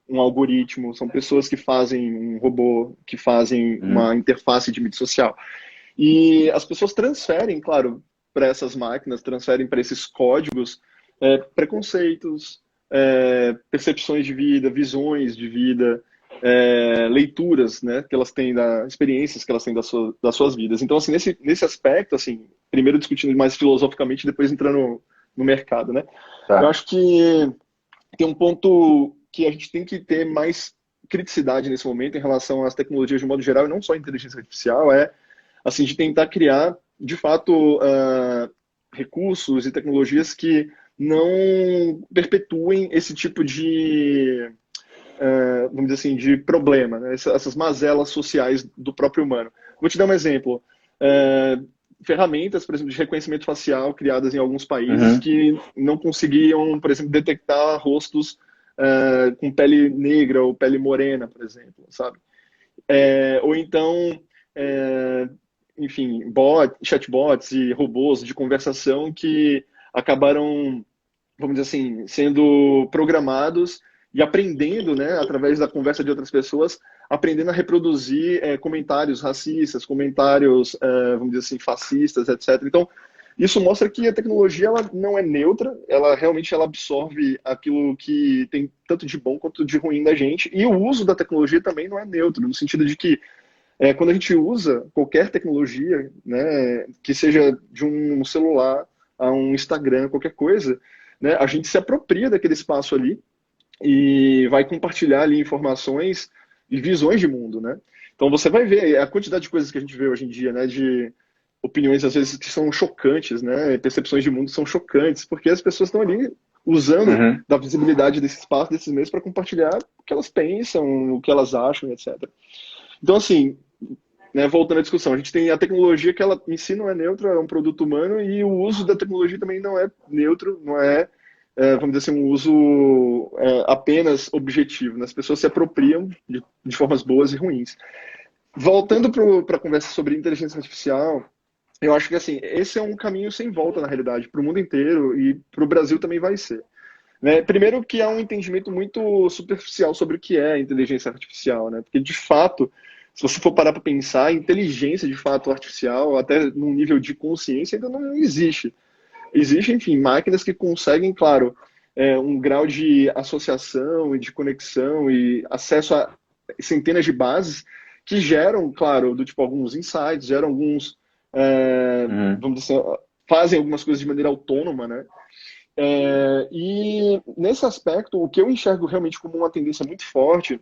um algoritmo, são pessoas que fazem um robô, que fazem uma interface de mídia social. E as pessoas transferem, claro, para essas máquinas, transferem para esses códigos preconceitos, percepções de vida, visões de vida, leituras, né, que elas têm experiências que elas têm das suas vidas. Então, assim, nesse aspecto, assim, primeiro discutindo mais filosoficamente, depois entrando no mercado, né? Eu Tá. acho que tem um ponto que a gente tem que ter mais criticidade nesse momento em relação às tecnologias de modo geral, e não só a inteligência artificial, é assim de tentar criar, de fato, recursos e tecnologias que não perpetuem esse tipo de, vamos dizer assim, de problema, né? Essas mazelas sociais do próprio humano. Vou te dar um exemplo. Ferramentas, por exemplo, de reconhecimento facial criadas em alguns países Uhum. que não conseguiam, por exemplo, detectar rostos com pele negra ou pele morena, por exemplo, sabe? Ou então, é, enfim, chatbots e robôs de conversação que acabaram, vamos dizer assim, sendo programados e aprendendo, né, através da conversa de outras pessoas, aprendendo a reproduzir comentários racistas, comentários, vamos dizer assim, fascistas, etc. Então, isso mostra que a tecnologia ela não é neutra, ela realmente ela absorve aquilo que tem tanto de bom quanto de ruim da gente, e o uso da tecnologia também não é neutro, no sentido de que quando a gente usa qualquer tecnologia, né, que seja de um celular a um Instagram, qualquer coisa, né, a gente se apropria daquele espaço ali e vai compartilhar ali informações e visões de mundo, né? Então você vai ver a quantidade de coisas que a gente vê hoje em dia, né, de opiniões às vezes que são chocantes, né, percepções de mundo que são chocantes, porque as pessoas estão ali usando Uhum. da visibilidade desse espaço, desses meios, para compartilhar o que elas pensam, o que elas acham, etc. Então, assim, né, voltando à discussão, a gente tem a tecnologia que ela em si não é neutra, é um produto humano, e o uso da tecnologia também não é neutro, não é, vamos dizer assim, um uso apenas objetivo, né? As pessoas se apropriam de formas boas e ruins. Voltando para a conversa sobre inteligência artificial, eu acho que assim, esse é um caminho sem volta, na realidade, para o mundo inteiro e para o Brasil também vai ser. Né? Primeiro que há um entendimento muito superficial sobre o que é inteligência artificial, né? Porque, de fato, se você for parar para pensar, inteligência, de fato, artificial, até num nível de consciência, ainda não existe. Existem, enfim, máquinas que conseguem, claro, um grau de associação e de conexão e acesso a centenas de bases que geram, claro, do tipo alguns insights, geram alguns, Uhum. vamos dizer assim, fazem algumas coisas de maneira autônoma, né? E nesse aspecto, o que eu enxergo realmente como uma tendência muito forte,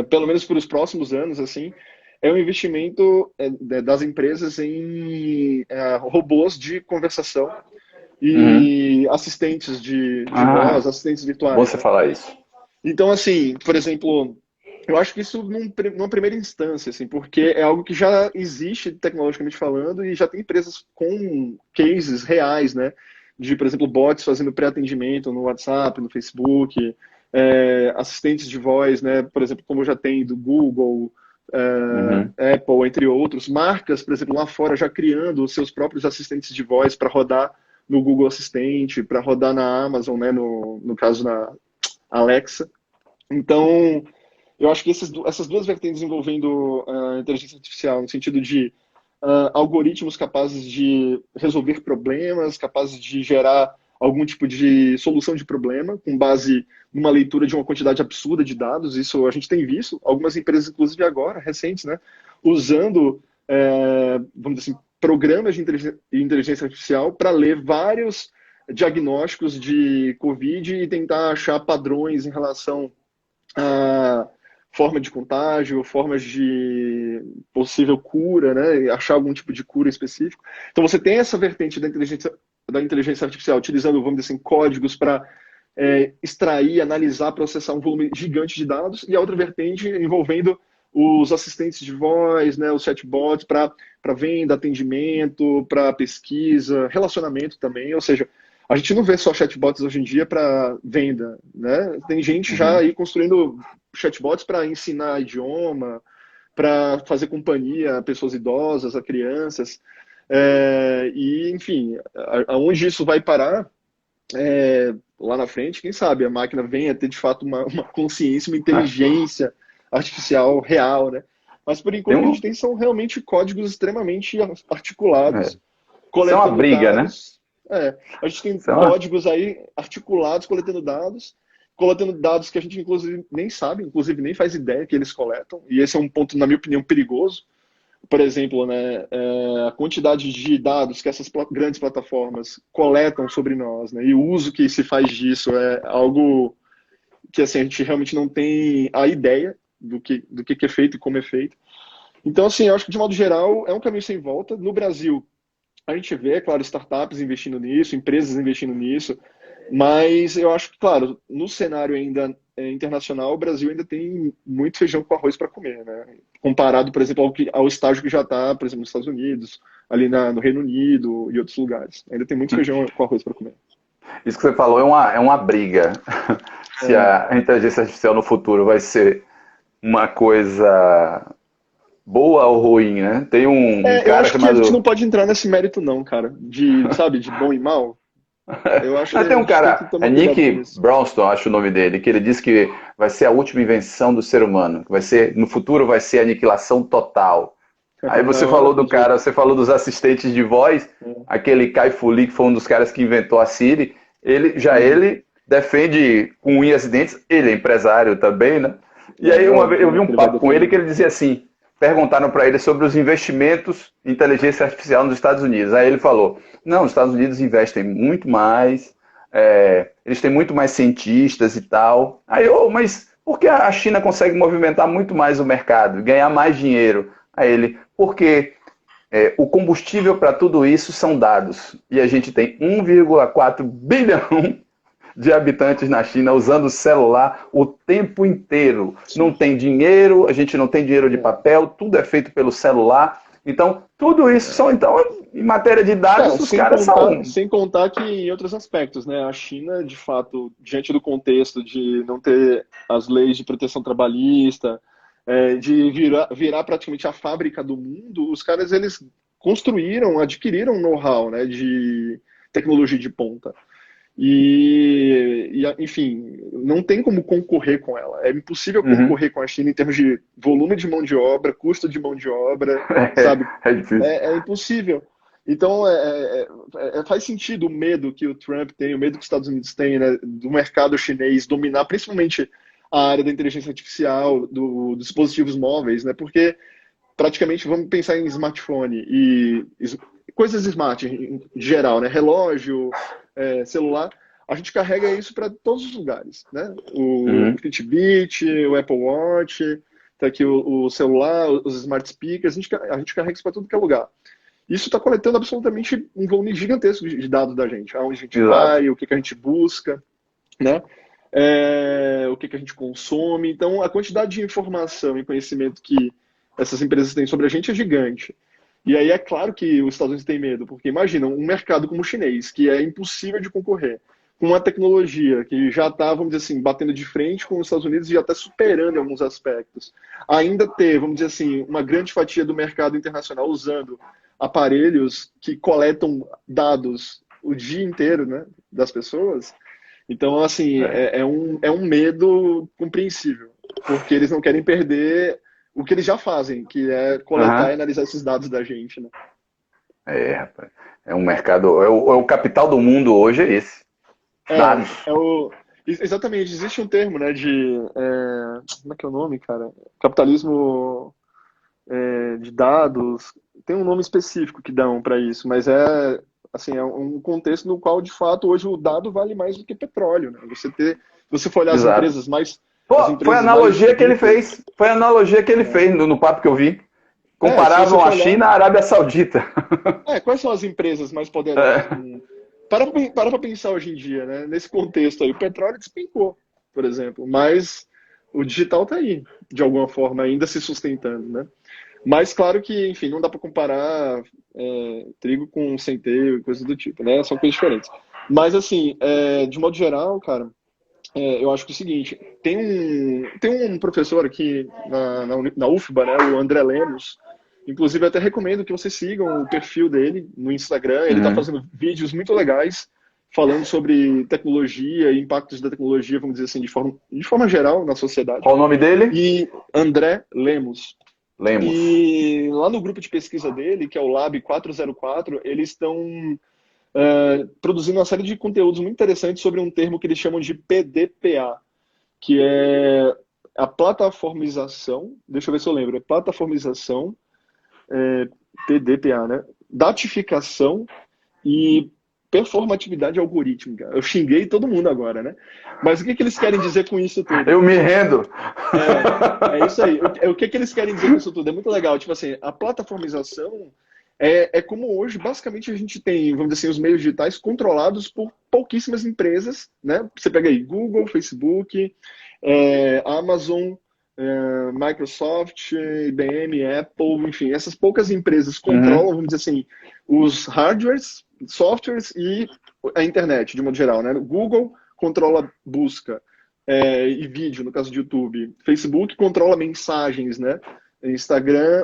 pelo menos para os próximos anos, assim, é o investimento das empresas em robôs de conversação Uhum. e assistentes de Ah, voz, assistentes bom virtuais, você né? falar isso. Então, assim, por exemplo, eu acho que isso numa primeira instância, assim, porque é algo que já existe tecnologicamente falando e já tem empresas com cases reais, né? De, por exemplo, bots fazendo pré-atendimento no WhatsApp, no Facebook, assistentes de voz, né? Por exemplo, como já tem do Google, Uhum. Apple, entre outros. Marcas, por exemplo, lá fora já criando os seus próprios assistentes de voz para rodar no Google Assistente, para rodar na Amazon, né? No caso, na Alexa. Então, eu acho que essas duas vertentes envolvendo a inteligência artificial, no sentido de algoritmos capazes de resolver problemas, capazes de gerar algum tipo de solução de problema, com base numa leitura de uma quantidade absurda de dados, isso a gente tem visto, algumas empresas, inclusive agora, recentes, né, usando, vamos dizer assim, programas de inteligência artificial para ler vários diagnósticos de Covid e tentar achar padrões em relação a forma de contágio, formas de possível cura, né? Achar algum tipo de cura específico. Então você tem essa vertente da inteligência artificial utilizando, vamos dizer assim, códigos para extrair, analisar, processar um volume gigante de dados, e a outra vertente envolvendo os assistentes de voz, né, os chatbots para venda, atendimento, para pesquisa, relacionamento também, ou seja, a gente não vê só chatbots hoje em dia para venda, né? Tem gente já Uhum. aí construindo chatbots para ensinar idioma, para fazer companhia a pessoas idosas, a crianças. E, enfim, aonde isso vai parar lá na frente, quem sabe a máquina venha a ter de fato uma consciência, uma Ah, inteligência artificial real, né? Mas por tem enquanto o que a um, gente tem são realmente códigos extremamente é, articulados, isso é uma coletando briga, né? dados. A gente tem Isso é uma, códigos aí articulados, coletando dados que a gente inclusive nem sabe, inclusive nem faz ideia que eles coletam, e esse é um ponto, na minha opinião, perigoso. Por exemplo, né, a quantidade de dados que essas grandes plataformas coletam sobre nós, né, e o uso que se faz disso é algo que assim, a gente realmente não tem a ideia do que é feito e como é feito. Então, assim, eu acho que de modo geral é um caminho sem volta. No Brasil, a gente vê, é claro, startups investindo nisso, empresas investindo nisso, mas eu acho que, claro, no cenário ainda internacional, o Brasil ainda tem muito feijão com arroz para comer, né? Comparado, por exemplo, ao estágio que já está, por exemplo, nos Estados Unidos, ali no Reino Unido e outros lugares. Ainda tem muito feijão com arroz para comer. Isso que você falou é uma briga. Se É, a inteligência artificial no futuro vai ser uma coisa boa ou ruim, né? Tem um eu cara acho que a gente não chamado. pode entrar nesse mérito não, cara, sabe, de bom e mal. Eu acho que Tem a um gente tem que cara, é tomar cuidado com Nick isso. Brownston, acho o nome dele, que ele diz que vai ser a última invenção do ser humano, que vai ser, no futuro vai ser a aniquilação total. Aí você Não, eu não falou do acredito. cara, você falou dos assistentes de voz, aquele Kai Fu Lee, que foi um dos caras que inventou a Siri, Uhum. ele defende com unhas e dentes, ele é empresário também, né? E aí uma vez eu Óbvio, vi né, um que ele vai papo com ele defender. que ele dizia assim, perguntaram para ele sobre os investimentos em inteligência artificial nos Estados Unidos. Aí ele falou, não, os Estados Unidos investem muito mais, eles têm muito mais cientistas e tal. Aí eu, mas por que a China consegue movimentar muito mais o mercado, ganhar mais dinheiro? Aí ele, porque o combustível para tudo isso são dados. E a gente tem 1,4 bilhão de habitantes na China usando o celular o tempo inteiro. Não Sim. tem dinheiro, a gente não tem dinheiro de É, papel, tudo é feito pelo celular. Então, tudo isso é. então, em matéria de dados, os Sem caras contar, são. sem contar que em outros aspectos, né? A China, de fato, diante do contexto de não ter as leis de proteção trabalhista, de virar praticamente a fábrica do mundo, os caras eles adquiriram um know-how, né, de tecnologia de ponta. Enfim, não tem como concorrer com ela. É impossível Uhum. concorrer com a China em termos de volume de mão de obra, custo de mão de obra, sabe? É difícil. É impossível. Então, faz sentido o medo que o Trump tem, o medo que os Estados Unidos têm, né, do mercado chinês dominar principalmente a área da inteligência artificial, dos dispositivos móveis, né? Porque praticamente vamos pensar em smartphone e coisas smart em geral, né? Relógio, celular, a gente carrega isso para todos os lugares, né? O Uhum. Fitbit, o Apple Watch, tá aqui o celular, os smart speakers, a gente carrega isso para tudo que é lugar. Isso está coletando absolutamente um volume gigantesco de dados da gente, aonde a gente Exato. vai, o que a gente busca, né? O que a gente consome. Então, a quantidade de informação e conhecimento que essas empresas têm sobre a gente é gigante. E aí é claro que os Estados Unidos têm medo, porque imagina um mercado como o chinês, que é impossível de concorrer, com uma tecnologia que já está, vamos dizer assim, batendo de frente com os Estados Unidos e já está superando em alguns aspectos. Ainda ter, vamos dizer assim, uma grande fatia do mercado internacional usando aparelhos que coletam dados o dia inteiro, né, das pessoas. Então, assim, É. é um medo compreensível, porque eles não querem perder o que eles já fazem, que é coletar e Uhum. analisar esses dados da gente, né? Rapaz. É um mercado. É o capital do mundo hoje, é esse. É, Dados. é o. Exatamente, existe um termo, né, como é que é o nome, cara? Capitalismo de dados. Tem um nome específico que dão para isso, mas assim, é um contexto no qual, de fato, hoje o dado vale mais do que petróleo, né? Se você for olhar Exato. as Pô, foi a empresas mais analogia que ele ricas, fez. Foi a analogia que ele fez no papo que eu vi. se você Comparavam for a olhar, China à Arábia Saudita. quais são as empresas mais poderosas do É, mundo? Para pensar hoje em dia, né? Nesse contexto aí, o petróleo despencou, por exemplo, mas o digital está aí, de alguma forma, ainda se sustentando, né? Mas claro que, enfim, não dá para comparar trigo com centeio e coisas do tipo, né? São coisas diferentes. Mas, assim, de modo geral, cara, eu acho que é o seguinte, tem um professor aqui na UFBA, né, o André Lemos, inclusive eu até recomendo que vocês sigam o perfil dele no Instagram, ele está uhum. fazendo vídeos muito legais falando sobre tecnologia e impactos da tecnologia, vamos dizer assim, de forma geral na sociedade. Qual o nome dele? E André Lemos. Lemos. E lá no grupo de pesquisa dele, que é o Lab 404, eles estão produzindo uma série de conteúdos muito interessantes sobre um termo que eles chamam de PDPA, que é a plataformização, deixa eu ver se eu lembro, é plataformização, PDPA, né? Datificação e performatividade algorítmica. Eu xinguei todo mundo agora, né? Mas o que que eles querem dizer com isso tudo? Eu me rendo. É isso aí. O que que eles querem dizer com isso tudo? É muito legal. Tipo assim, a plataformização é como hoje, basicamente, a gente tem, vamos dizer assim, os meios digitais controlados por pouquíssimas empresas, né? Você pega aí Google, Facebook, Amazon, Microsoft, IBM, Apple, enfim, essas poucas empresas controlam, vamos dizer assim, os hardwares, softwares e a internet, de modo geral, né? O Google controla busca e vídeo, no caso de YouTube. Facebook controla mensagens, né? Instagram,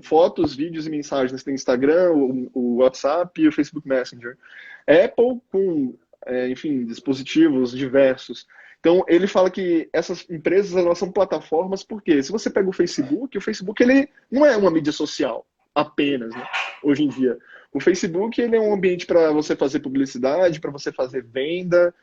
fotos, vídeos e mensagens. Tem Instagram, o WhatsApp e o Facebook Messenger. Apple com, enfim, dispositivos diversos. Então, ele fala que essas empresas, elas são plataformas, porque se você pega o Facebook ele não é uma mídia social apenas, né, hoje em dia. O Facebook ele é um ambiente para você fazer publicidade, para você fazer venda,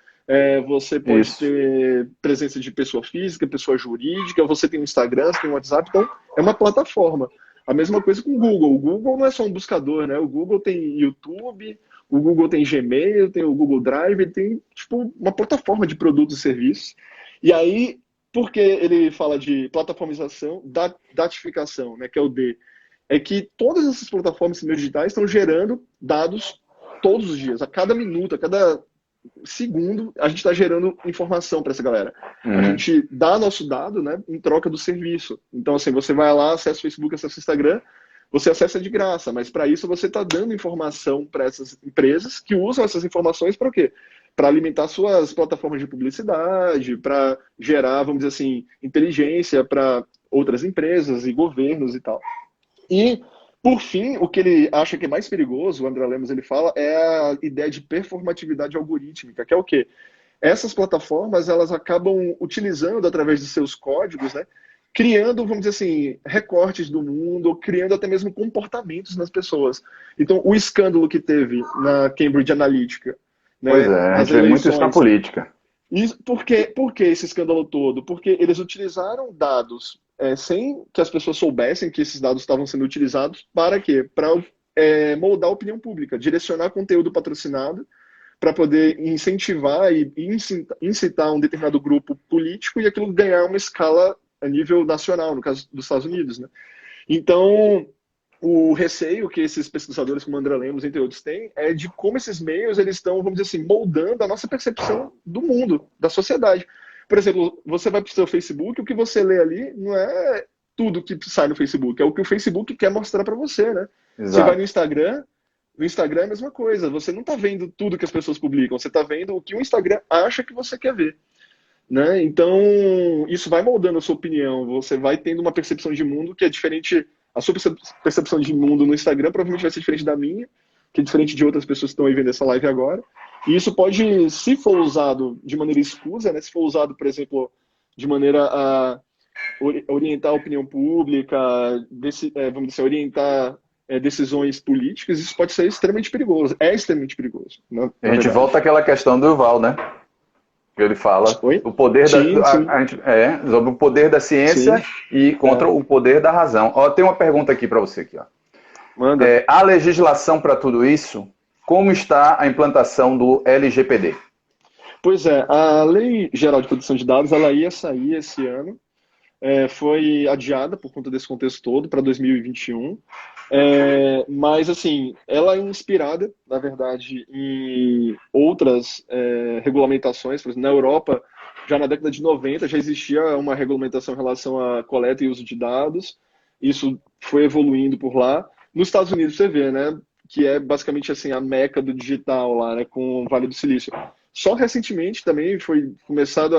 você pode ter presença de pessoa física, pessoa jurídica, você tem o Instagram, você tem o WhatsApp, então é uma plataforma. A mesma coisa com o Google. O Google não é só um buscador, né? O Google tem YouTube, o Google tem Gmail, tem o Google Drive, tem tipo uma plataforma de produtos e serviços. E aí, por que ele fala de plataformização, datificação, né, que é o D? É que todas essas plataformas digitais estão gerando dados todos os dias, a cada minuto, a cada segundo, a gente está gerando informação para essa galera. A gente dá nosso dado, né, em troca do serviço. Então, assim, você vai lá, acessa o Facebook, acessa o Instagram, você acessa de graça, mas para isso você está dando informação para essas empresas que usam essas informações para o quê? Para alimentar suas plataformas de publicidade, para gerar, vamos dizer assim, inteligência para outras empresas e governos e tal. E, por fim, o que ele acha que é mais perigoso, o André Lemos ele fala, é a ideia de performatividade algorítmica, que é o quê? Essas plataformas, elas acabam utilizando, através de seus códigos, né, criando, vamos dizer assim, recortes do mundo, criando até mesmo comportamentos nas pessoas. Então, o escândalo que teve na Cambridge Analytica, né, Pois é, a gente vê muito isso na política. Por que esse escândalo todo? Porque eles utilizaram dados sem que as pessoas soubessem que esses dados estavam sendo utilizados. Para quê? Para moldar a opinião pública, direcionar conteúdo patrocinado para poder incentivar e incitar um determinado grupo político e aquilo ganhar uma escala a nível nacional, no caso dos Estados Unidos, né? Então, o receio que esses pesquisadores como André Lemos, entre outros, têm é de como esses meios eles estão, vamos dizer assim, moldando a nossa percepção do mundo, da sociedade. Por exemplo, você vai para o seu Facebook, o que você lê ali não é tudo que sai no Facebook, é o que o Facebook quer mostrar para você, né? Exato. Você vai no Instagram é a mesma coisa, você não está vendo tudo que as pessoas publicam, você está vendo o que o Instagram acha que você quer ver. Né? Então, isso vai moldando a sua opinião, você vai tendo uma percepção de mundo que é diferente, a sua percepção de mundo no Instagram provavelmente vai ser diferente da minha, que é diferente de outras pessoas que estão aí vendo essa live agora, e isso pode, se for usado de maneira escusa, né? Se for usado, por exemplo, de maneira a orientar a opinião pública, vamos dizer, orientar decisões políticas, isso pode ser extremamente perigoso, é extremamente perigoso. Né? A gente volta àquela questão do Yuval, né? Ele fala o poder sobre o poder da ciência e contra o poder da razão. Ó, tem uma pergunta aqui para você aqui, ó. Manda. Há legislação para tudo isso? Como está a implantação do LGPD? Pois é, a Lei Geral de Proteção de Dados ela ia sair esse ano, foi adiada por conta desse contexto todo para 2021. Mas, assim, ela é inspirada, na verdade, em outras regulamentações. Por exemplo, na Europa, já na década de 90, já existia uma regulamentação em relação à coleta e uso de dados. Isso foi evoluindo por lá. Nos Estados Unidos, você vê, né, que é basicamente assim, a meca do digital lá, né, com o Vale do Silício. Só recentemente também foi começado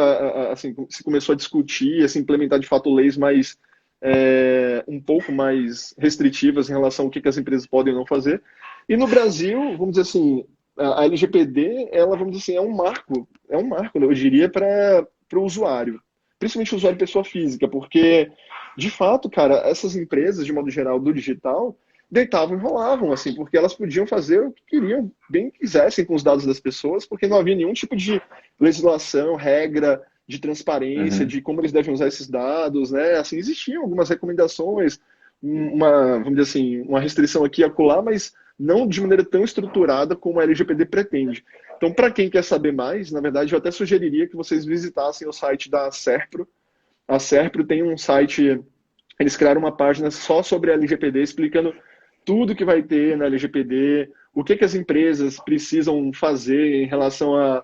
assim, se começou a discutir, a se implementar de fato leis mais um pouco mais restritivas em relação ao que as empresas podem ou não fazer. E no Brasil, vamos dizer assim, a LGPD, ela, vamos dizer assim, é um marco, né, eu diria, para o usuário, principalmente o usuário pessoa física, porque, de fato, cara, essas empresas, de modo geral, do digital, deitavam e rolavam, assim, porque elas podiam fazer o que queriam, bem quisessem com os dados das pessoas, porque não havia nenhum tipo de legislação, regra de transparência, de como eles devem usar esses dados, né? Assim, existiam algumas recomendações, vamos dizer assim, uma restrição aqui e acolá, mas não de maneira tão estruturada como a LGPD pretende. Então, para quem quer saber mais, na verdade, eu até sugeriria que vocês visitassem o site da Serpro. A Serpro tem um site, eles criaram uma página só sobre a LGPD, explicando tudo que vai ter na LGPD, o que as empresas precisam fazer em relação à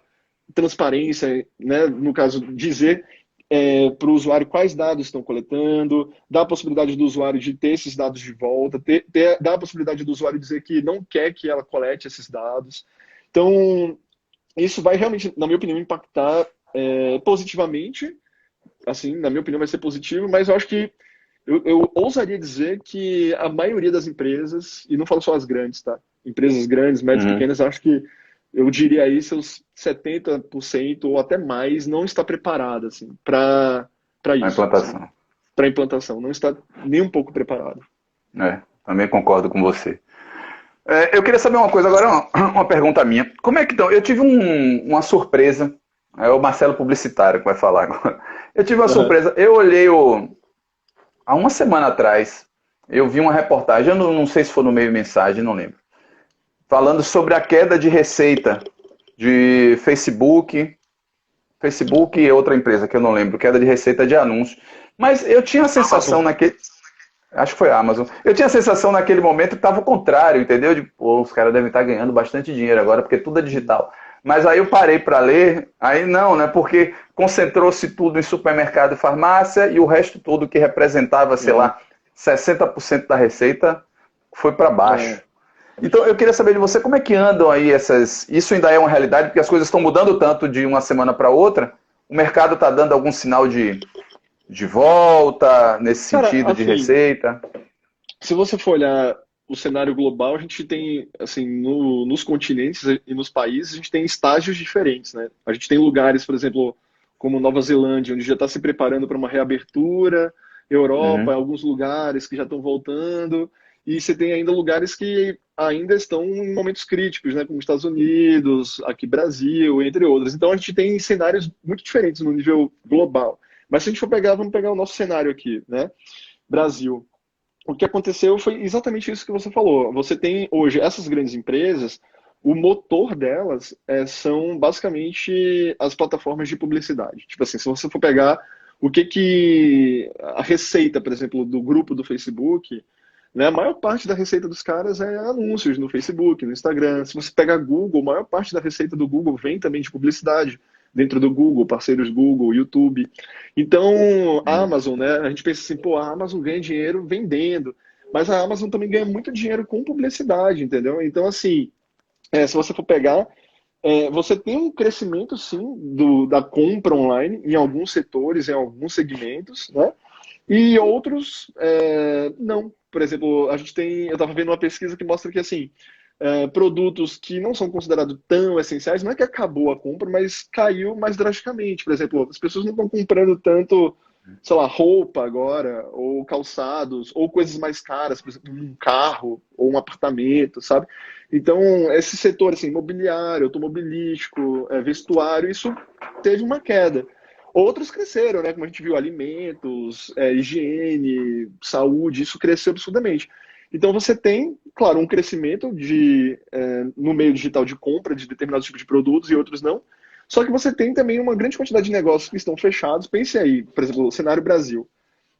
transparência, né? No caso, dizer para o usuário quais dados estão coletando, dá a possibilidade do usuário de ter esses dados de volta, dá a possibilidade do usuário dizer que não quer que ela colete esses dados. Então, isso vai realmente, na minha opinião, impactar positivamente. Assim, na minha opinião, vai ser positivo, mas eu acho que eu ousaria dizer que a maioria das empresas, e não falo só as grandes, tá? Empresas grandes, médias, pequenas, acho que eu diria aí seus 70% ou até mais não está preparada assim, para isso. implantação. Assim, para implantação. Não está nem um pouco preparado. Também concordo com você. Eu queria saber uma coisa agora, uma pergunta minha. Como é que estão? Eu tive uma surpresa. É o Marcelo Publicitário que vai falar agora. Eu tive uma surpresa. Eu olhei há uma semana atrás, eu vi uma reportagem, eu não sei se foi no meio mensagem, não lembro, falando sobre a queda de receita de Facebook e outra empresa que eu não lembro, queda de receita de anúncios. Mas eu tinha a sensação acho que foi a Amazon. Eu tinha a sensação naquele momento que estava o contrário, entendeu? De, os caras devem estar ganhando bastante dinheiro agora, porque tudo é digital. Mas aí eu parei para ler, aí não, né? Porque concentrou-se tudo em supermercado e farmácia e o resto todo que representava, sei lá, 60% da receita foi para baixo. Então eu queria saber de você como é que andam aí essas... Isso ainda é uma realidade, porque as coisas estão mudando tanto de uma semana para outra. O mercado está dando algum sinal de volta nesse sentido, de receita? Se você for olhar o cenário global, a gente tem, assim, nos continentes e nos países, a gente tem estágios diferentes, né? A gente tem lugares, por exemplo, como Nova Zelândia, onde já está se preparando para uma reabertura, Europa, alguns lugares que já estão voltando, e você tem ainda lugares que ainda estão em momentos críticos, né? Como Estados Unidos, aqui Brasil, entre outros. Então a gente tem cenários muito diferentes no nível global. Mas se a gente for pegar, vamos pegar o nosso cenário aqui, né? Brasil. O que aconteceu foi exatamente isso que você falou. Você tem hoje essas grandes empresas, o motor delas são basicamente as plataformas de publicidade. Tipo assim, se você for pegar o que a receita, por exemplo, do grupo do Facebook, né, a maior parte da receita dos caras é anúncios no Facebook, no Instagram. Se você pega Google, a maior parte da receita do Google vem também de publicidade dentro do Google, parceiros Google, YouTube. Então, a Amazon, né? A gente pensa assim, pô, a Amazon ganha dinheiro vendendo, mas a Amazon também ganha muito dinheiro com publicidade, entendeu? Então, assim, se você for pegar, você tem um crescimento, sim, da compra online em alguns setores, em alguns segmentos, né? E outros, não. Por exemplo, a gente tem, eu estava vendo uma pesquisa que mostra que, assim, produtos que não são considerados tão essenciais, não é que acabou a compra, mas caiu mais drasticamente. Por exemplo, as pessoas não estão comprando tanto, sei lá, roupa agora, ou calçados, ou coisas mais caras, por exemplo, um carro ou um apartamento, sabe? Então, esse setor, assim, imobiliário, automobilístico, vestuário, isso teve uma queda. Outros cresceram, né? Como a gente viu, alimentos, higiene, saúde, isso cresceu absurdamente. Então você tem, claro, um crescimento no meio digital de compra de determinados tipos de produtos e outros não. Só que você tem também uma grande quantidade de negócios que estão fechados. Pense aí, por exemplo, o cenário Brasil.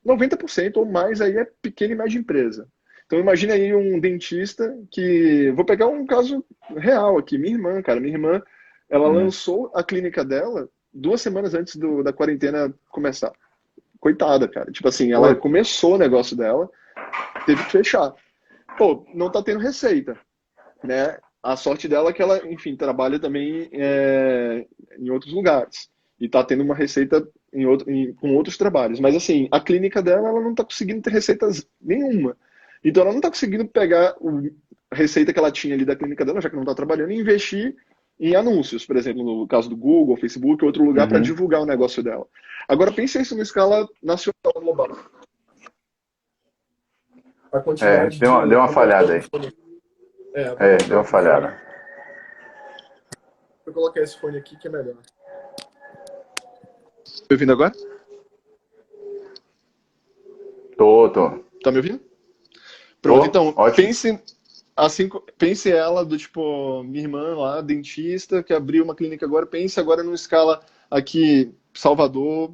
90% ou mais aí é pequena e média empresa. Então imagine aí um dentista que... Vou pegar um caso real aqui. Minha irmã, cara. Minha irmã, ela lançou a clínica dela 2 semanas antes da quarentena começar. Coitada, cara. Tipo assim, ela começou o negócio dela, teve que fechar. Pô, não tá tendo receita, né? A sorte dela é que ela, enfim, trabalha também em outros lugares. E tá tendo uma receita com outros trabalhos. Mas, assim, a clínica dela, ela não tá conseguindo ter receitas nenhuma. Então, ela não tá conseguindo pegar a receita que ela tinha ali da clínica dela, já que não tá trabalhando, e investir em anúncios, por exemplo, no caso do Google, Facebook, outro lugar para divulgar o negócio dela. Agora, pense isso em escala nacional, global. A quantidade deu uma falhada aí. Deu uma falhada. Vou colocar esse fone aqui que é melhor. Tá me ouvindo agora? Tô. Tá me ouvindo? Pronto, então, ótimo. assim, pense ela do tipo, minha irmã lá, dentista, que abriu uma clínica agora, pense agora numa escala aqui, Salvador,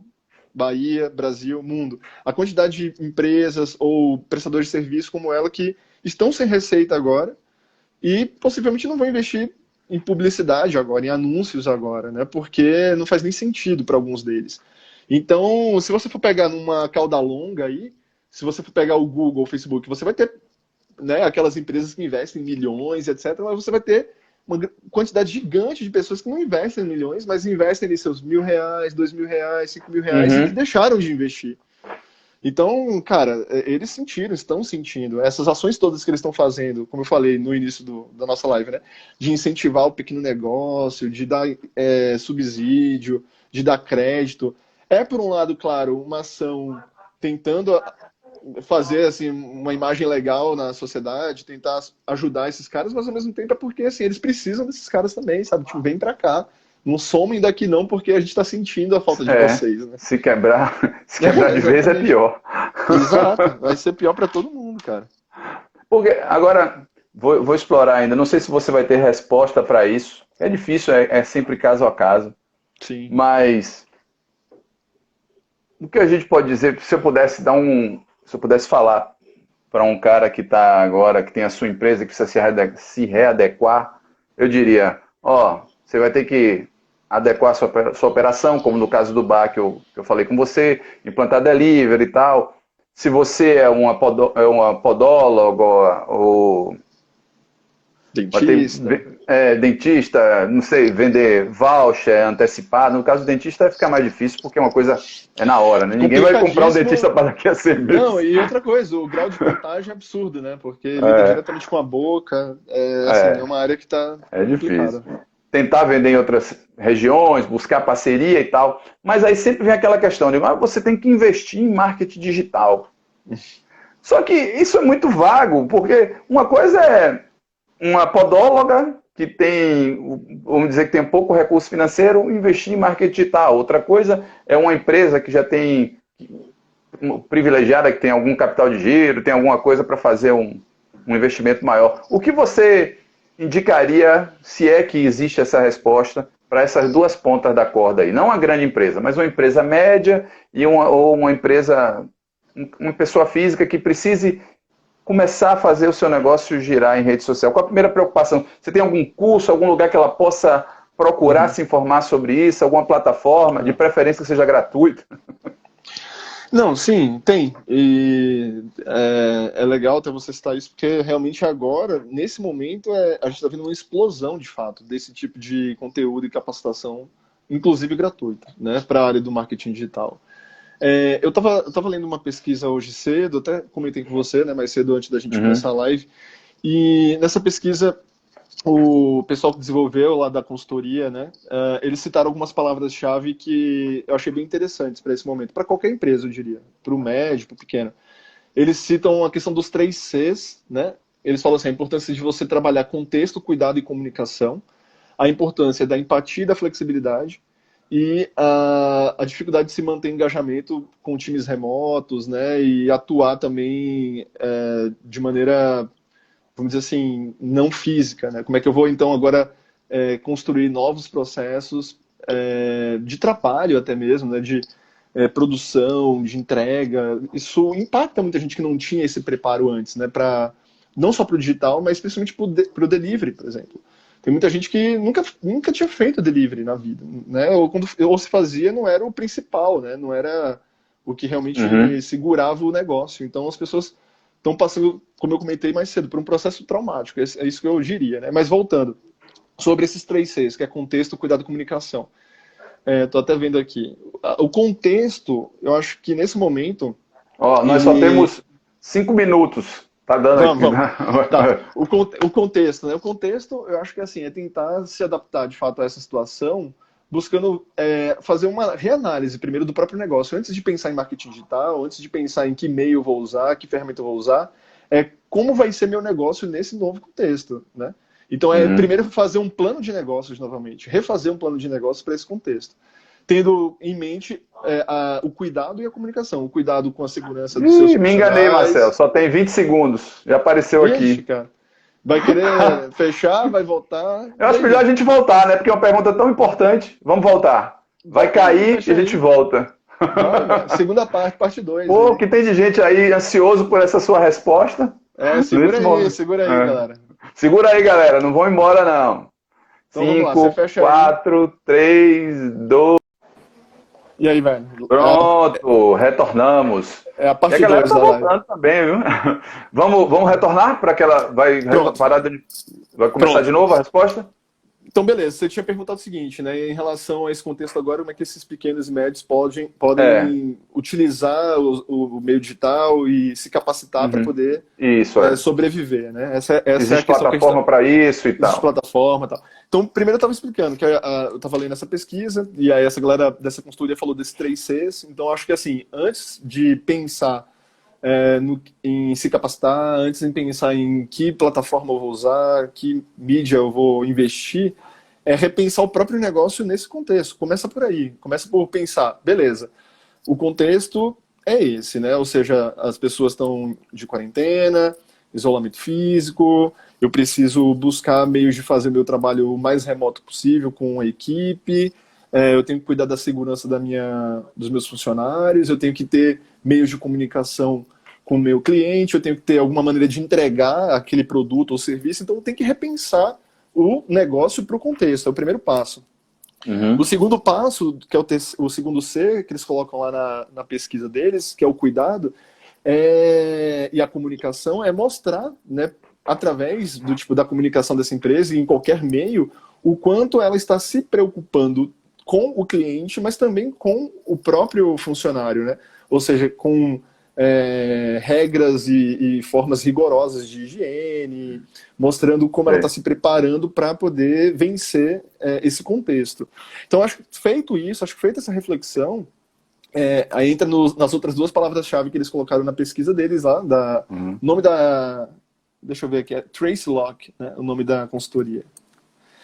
Bahia, Brasil, mundo. A quantidade de empresas ou prestadores de serviço como ela que estão sem receita agora e possivelmente não vão investir em publicidade agora, em anúncios agora, né? Porque não faz nem sentido para alguns deles. Então, se você for pegar numa cauda longa aí, se você for pegar o Google, o Facebook, você vai ter, né, aquelas empresas que investem em milhões, etc. Mas você vai ter uma quantidade gigante de pessoas que não investem em milhões, mas investem em seus R$ 1.000, R$ 2.000, R$ 5.000 e que Uhum. deixaram de investir. Então, cara, eles sentiram, estão sentindo. Essas ações todas que eles estão fazendo, como eu falei no início da nossa live, né? De incentivar o pequeno negócio, de dar subsídio, de dar crédito. É, por um lado, claro, uma ação tentando fazer assim, uma imagem legal na sociedade, tentar ajudar esses caras, mas ao mesmo tempo é porque assim, eles precisam desses caras também, sabe? Tipo, vem pra cá. Não somem daqui não, porque a gente tá sentindo a falta de É, vocês, né? se quebrar, se quebrar de vez é Exatamente. pior. Exato, vai ser pior para todo mundo, cara. Porque agora vou explorar ainda. Não sei se você vai ter resposta para isso. É difícil, é sempre caso a caso. Sim. Mas o que a gente pode dizer, se eu pudesse se eu pudesse falar para um cara que está agora, que tem a sua empresa, que precisa se readequar, eu diria, ó, você vai ter que adequar a sua operação, como no caso do bar que eu falei com você, implantar delivery e tal. Se você é uma podóloga ou vai ter Dentista. dentista, não sei, vender voucher antecipado. No caso do dentista vai ficar mais difícil porque é uma coisa é na hora, né? Ninguém vai comprar um dentista Complicadíssimo. para daqui a 6 Não, meses. e outra coisa, o grau de contágio é absurdo, né? Porque lida É, diretamente com a boca. É, assim, é é, uma área que tá é difícil. complicada. Tentar vender em outras regiões, buscar parceria e tal. Mas aí sempre vem aquela questão de você tem que investir em marketing digital. Só que isso é muito vago, porque uma coisa é uma podóloga que tem, vamos dizer que tem pouco recurso financeiro, investir em marketing digital. Outra coisa é uma empresa que já tem privilegiada, que tem algum capital de giro, tem alguma coisa para fazer um investimento maior. O que você indicaria, se é que existe essa resposta, para essas duas pontas da corda aí? Não uma grande empresa, mas uma empresa média ou uma empresa, uma pessoa física que precise começar a fazer o seu negócio girar em rede social? Qual a primeira preocupação? Você tem algum curso, algum lugar que ela possa procurar Uhum. se informar sobre isso? Alguma plataforma, de preferência que seja gratuita? Não, sim, tem. E é legal até você citar isso, porque realmente agora, nesse momento, a gente está vendo uma explosão, de fato, desse tipo de conteúdo e capacitação, inclusive gratuita, né, para a área do marketing digital. Eu tava lendo uma pesquisa hoje cedo, até comentei com você, né, mais cedo antes da gente Uhum. começar a live, e nessa pesquisa o pessoal que desenvolveu lá da consultoria, né, eles citaram algumas palavras-chave que eu achei bem interessantes para esse momento, para qualquer empresa, eu diria, para o médio, para o pequeno. Eles citam a questão dos 3 Cs, né? Eles falam assim, a importância de você trabalhar contexto, cuidado e comunicação, a importância da empatia e da flexibilidade, e a dificuldade de se manter em engajamento com times remotos, né? E atuar também de maneira, vamos dizer assim, não física, né? Como é que eu vou, então, agora construir novos processos de trabalho até mesmo, né? De produção, de entrega. Isso impacta muita gente que não tinha esse preparo antes, né? Não só para o digital, mas especialmente para o delivery, por exemplo. Tem muita gente que nunca tinha feito delivery na vida, né? Ou se fazia, não era o principal, né? Não era o que Uhum. realmente segurava o negócio. Então as pessoas estão passando, como eu comentei mais cedo, por um processo traumático. É isso que eu diria, né? Mas voltando, sobre esses 3 Cs, que é contexto, cuidado e comunicação. Tô até vendo aqui. O contexto, eu acho que nesse momento, Ó, nós só ele. temos 5 minutos. Tá dando Vamos, aqui. vamos. Tá. O contexto, né? O contexto, eu acho que assim, é tentar se adaptar de fato a essa situação, buscando fazer uma reanálise primeiro do próprio negócio. Antes de pensar em marketing digital, antes de pensar em que e-mail eu vou usar, que ferramenta eu vou usar, como vai ser meu negócio nesse novo contexto, né? Então, Uhum. primeiro fazer um plano de negócios novamente, refazer um plano de negócios para esse contexto. Tendo em mente o cuidado e a comunicação. O cuidado com a segurança dos seus Ih, me enganei, Marcelo. profissionais. Só tem 20 segundos. Já apareceu Ixi, aqui. cara. Vai querer fechar, vai voltar? Eu acho E melhor a aí? gente voltar, né? Porque é uma pergunta tão importante. Vamos voltar. Vai Volta aí, cair e fecha a gente aí. volta. Vai. Segunda parte, parte 2 Pô, aí. que tem de gente aí ansioso por essa sua resposta É, nesse momento. segura aí, É. galera. Segura aí, galera. Não vão embora, não. Então vamos lá, você 5, fecha aí. 4, 3, 2. E aí, velho? Pronto, retornamos. É a E a parte galera 2 tá da live. voltando também, viu? Vamos retornar para aquela. Pronto, Vai começar de pronto. novo a resposta? Então, beleza, você tinha perguntado o seguinte, né? Em relação a esse contexto agora, como é que esses pequenos e médios É. podem utilizar o meio digital e se capacitar para Uhum. poder Isso, é. sobreviver, né? Essa é a Existe questão que a gente plataforma para isso e existe tal. plataforma e tal. Então, primeiro eu estava explicando que eu estava lendo essa pesquisa e aí essa galera dessa consultoria falou desses 3 Cs. Então, acho que assim, antes de pensar em se capacitar, antes de pensar em que plataforma eu vou usar, que mídia eu vou investir, é repensar o próprio negócio nesse contexto. Começa por aí, começa por pensar, beleza, o contexto é esse, né? Ou seja, as pessoas estão de quarentena, isolamento físico, eu preciso buscar meios de fazer meu trabalho o mais remoto possível com a equipe, eu tenho que cuidar da segurança dos meus funcionários, eu tenho que ter meios de comunicação com o meu cliente, eu tenho que ter alguma maneira de entregar aquele produto ou serviço, então eu tenho que repensar o negócio para o contexto, é o primeiro passo. O Uhum. segundo passo, que é o segundo C, que eles colocam lá na pesquisa deles, que é o cuidado, e a comunicação, é mostrar, né, através do tipo da comunicação dessa empresa e em qualquer meio, o quanto ela está se preocupando com o cliente, mas também com o próprio funcionário, né? Ou seja, com regras e formas rigorosas de higiene, mostrando como ela está É. se preparando para poder vencer esse contexto. Então, acho que feito isso, acho que feita essa reflexão, aí entra nas outras duas palavras-chave que eles colocaram na pesquisa deles lá, Uhum. o nome da, deixa eu ver aqui, é Trace Lock, né, o nome da consultoria.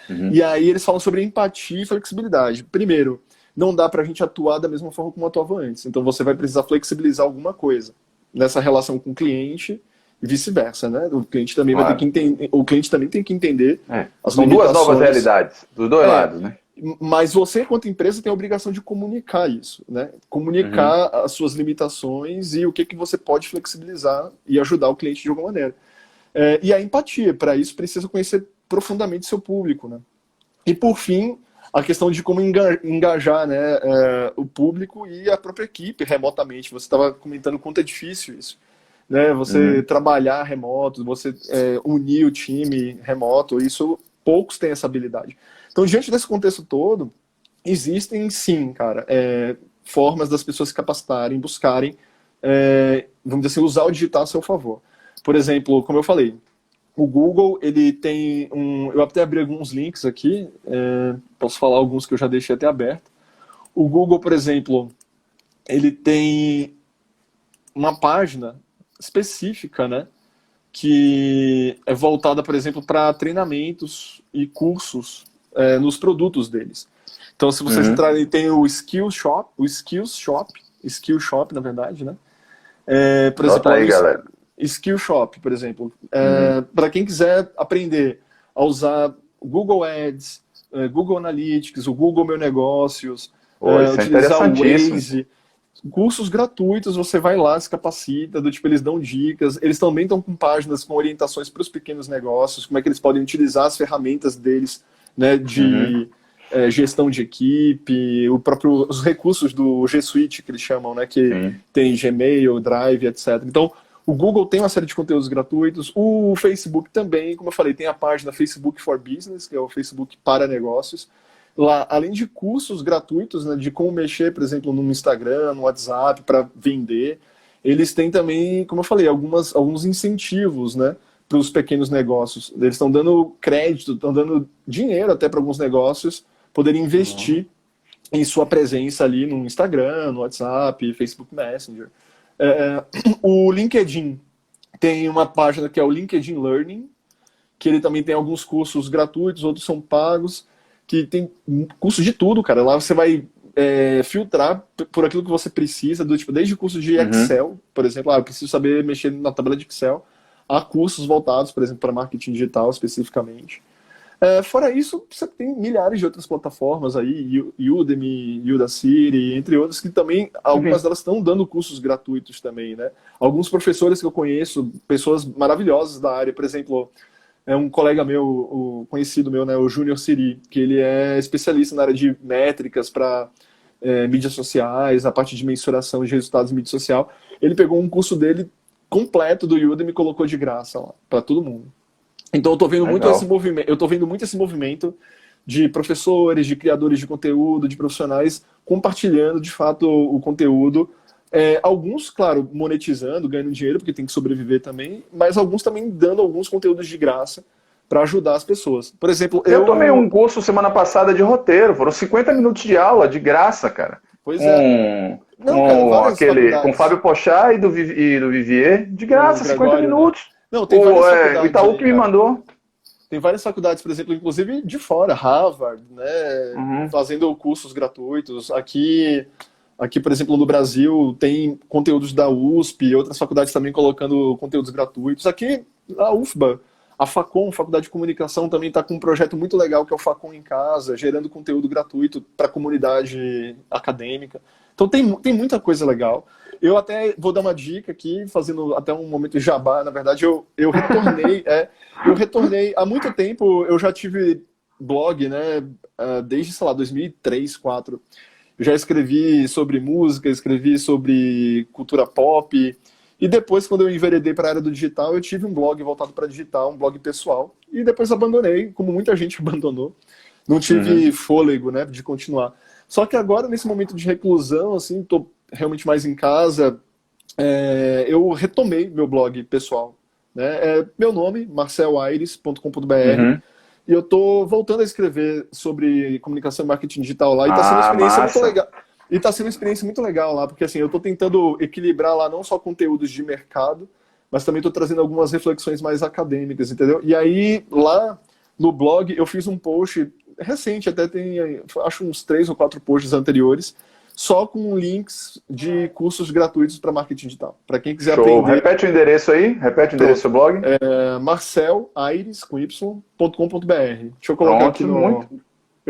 Uhum. E aí eles falam sobre empatia e flexibilidade. Primeiro, não dá para a gente atuar da mesma forma como atuava antes. Então você vai precisar flexibilizar alguma coisa nessa relação com o cliente e vice-versa, né? O cliente também vai ter que Claro. entender, o cliente também tem que entender É. as São duas novas limitações. realidades, dos dois É, lados, né? mas você, enquanto empresa, tem a obrigação de comunicar isso, né? Uhum. Comunicar as suas limitações e o que você pode flexibilizar e ajudar o cliente de alguma maneira. E a empatia, para isso, precisa conhecer profundamente seu público, né? E, por fim, a questão de como engajar, né, o público e a própria equipe remotamente. Você estava comentando quanto é difícil isso, né? Você Uhum. trabalhar remoto, você unir o time remoto, isso poucos têm essa habilidade. Então, diante desse contexto todo, existem sim, cara, formas das pessoas se capacitarem, buscarem, vamos dizer assim, usar o digital a seu favor. Por exemplo, como eu falei, o Google, ele tem eu até abri alguns links aqui, posso falar alguns que eu já deixei até aberto. O Google, por exemplo, ele tem uma página específica, né, que é voltada, por exemplo, para treinamentos e cursos nos produtos deles. Então, se vocês Uhum. entrarem, tem Skill Shop, na verdade, né? Por exemplo, Anota lá aí, no galera. Skill Shop, por exemplo, Uhum. para quem quiser aprender a usar o Google Ads, Google Analytics, o Google Meu Negócios, Pô, isso é utilizar o interessantíssimo. Waze, cursos gratuitos, você vai lá, se capacita, do tipo, eles dão dicas, eles também estão com páginas com orientações para os pequenos negócios, como é que eles podem utilizar as ferramentas deles, né, Uhum. de gestão de equipe, os recursos do G Suite, que eles chamam, né, que Sim. tem Gmail, Drive, etc. Então, o Google tem uma série de conteúdos gratuitos, o Facebook também, como eu falei, tem a página Facebook for Business, que é o Facebook para negócios. Lá, além de cursos gratuitos, né, de como mexer, por exemplo, no Instagram, no WhatsApp, para vender, eles têm também, como eu falei, alguns incentivos, né, para os pequenos negócios. Eles estão dando crédito, estão dando dinheiro até para alguns negócios poderem Uhum. investir em sua presença ali no Instagram, no WhatsApp, Facebook Messenger. O LinkedIn tem uma página que é o LinkedIn Learning, que ele também tem alguns cursos gratuitos, outros são pagos, que tem curso de tudo, cara. Lá você vai filtrar por aquilo que você precisa, do tipo, desde curso de Uhum. Excel, por exemplo, eu preciso saber mexer na tabela de Excel, há cursos voltados, por exemplo, para marketing digital especificamente. Fora isso, você tem milhares de outras plataformas aí, Udemy, Udacity, entre outras, que também, algumas delas estão dando cursos gratuitos também, né? Alguns professores que eu conheço, pessoas maravilhosas da área, por exemplo, um colega meu, conhecido meu, né, o Júnior Siri, que ele é especialista na área de métricas para mídias sociais, a parte de mensuração de resultados em mídia social. Ele pegou um curso dele completo do Udemy e colocou de graça lá, para todo mundo. Então eu tô vendo muito esse movimento, de professores, de criadores de conteúdo, de profissionais compartilhando de fato o conteúdo. Alguns, claro, monetizando, ganhando dinheiro, porque tem que sobreviver também, mas alguns também dando alguns conteúdos de graça para ajudar as pessoas. Por exemplo, eu tomei um curso semana passada de roteiro, foram 50 minutos de aula, de graça, cara. Pois é. Com o Fábio Pochá e do Vivier, de graça, 50 minutos. Né? Não, tem várias faculdades. O Itaú aí, que me mandou. Tem várias faculdades, por exemplo, inclusive de fora, Harvard, né, fazendo cursos gratuitos. Aqui, por exemplo, no Brasil, tem conteúdos da USP, outras faculdades também colocando conteúdos gratuitos. Aqui, a UFBA, a Facom, Faculdade de Comunicação, também está com um projeto muito legal, que é o Facom em Casa, gerando conteúdo gratuito para a comunidade acadêmica. Então tem muita coisa legal. Eu até vou dar uma dica aqui, fazendo até um momento de jabá. Na verdade, eu retornei há muito tempo. Eu já tive blog, né, desde, sei lá, 2003, 2004. Eu já escrevi sobre música, escrevi sobre cultura pop. E depois, quando eu enveredei para a área do digital, eu tive um blog voltado para digital, um blog pessoal. E depois abandonei, como muita gente abandonou. Não tive fôlego, né, de continuar. Só que agora, nesse momento de reclusão, assim, tô realmente mais em casa, eu retomei meu blog pessoal, né? Meu nome, marcelaires.com.br, e eu tô voltando a escrever sobre comunicação e marketing digital lá, e tá sendo uma experiência muito legal. E tá sendo uma experiência muito legal lá, porque assim, eu tô tentando equilibrar lá não só conteúdos de mercado, mas também tô trazendo algumas reflexões mais acadêmicas, entendeu? E aí, lá no blog, eu fiz um post recente, até tem, acho, uns 3 ou 4 posts anteriores, só com links de cursos gratuitos para marketing digital. Para quem quiser aprender. Repete o endereço aí, repete o endereço do blog. marcelaires.com.br. Deixa eu colocar aqui no...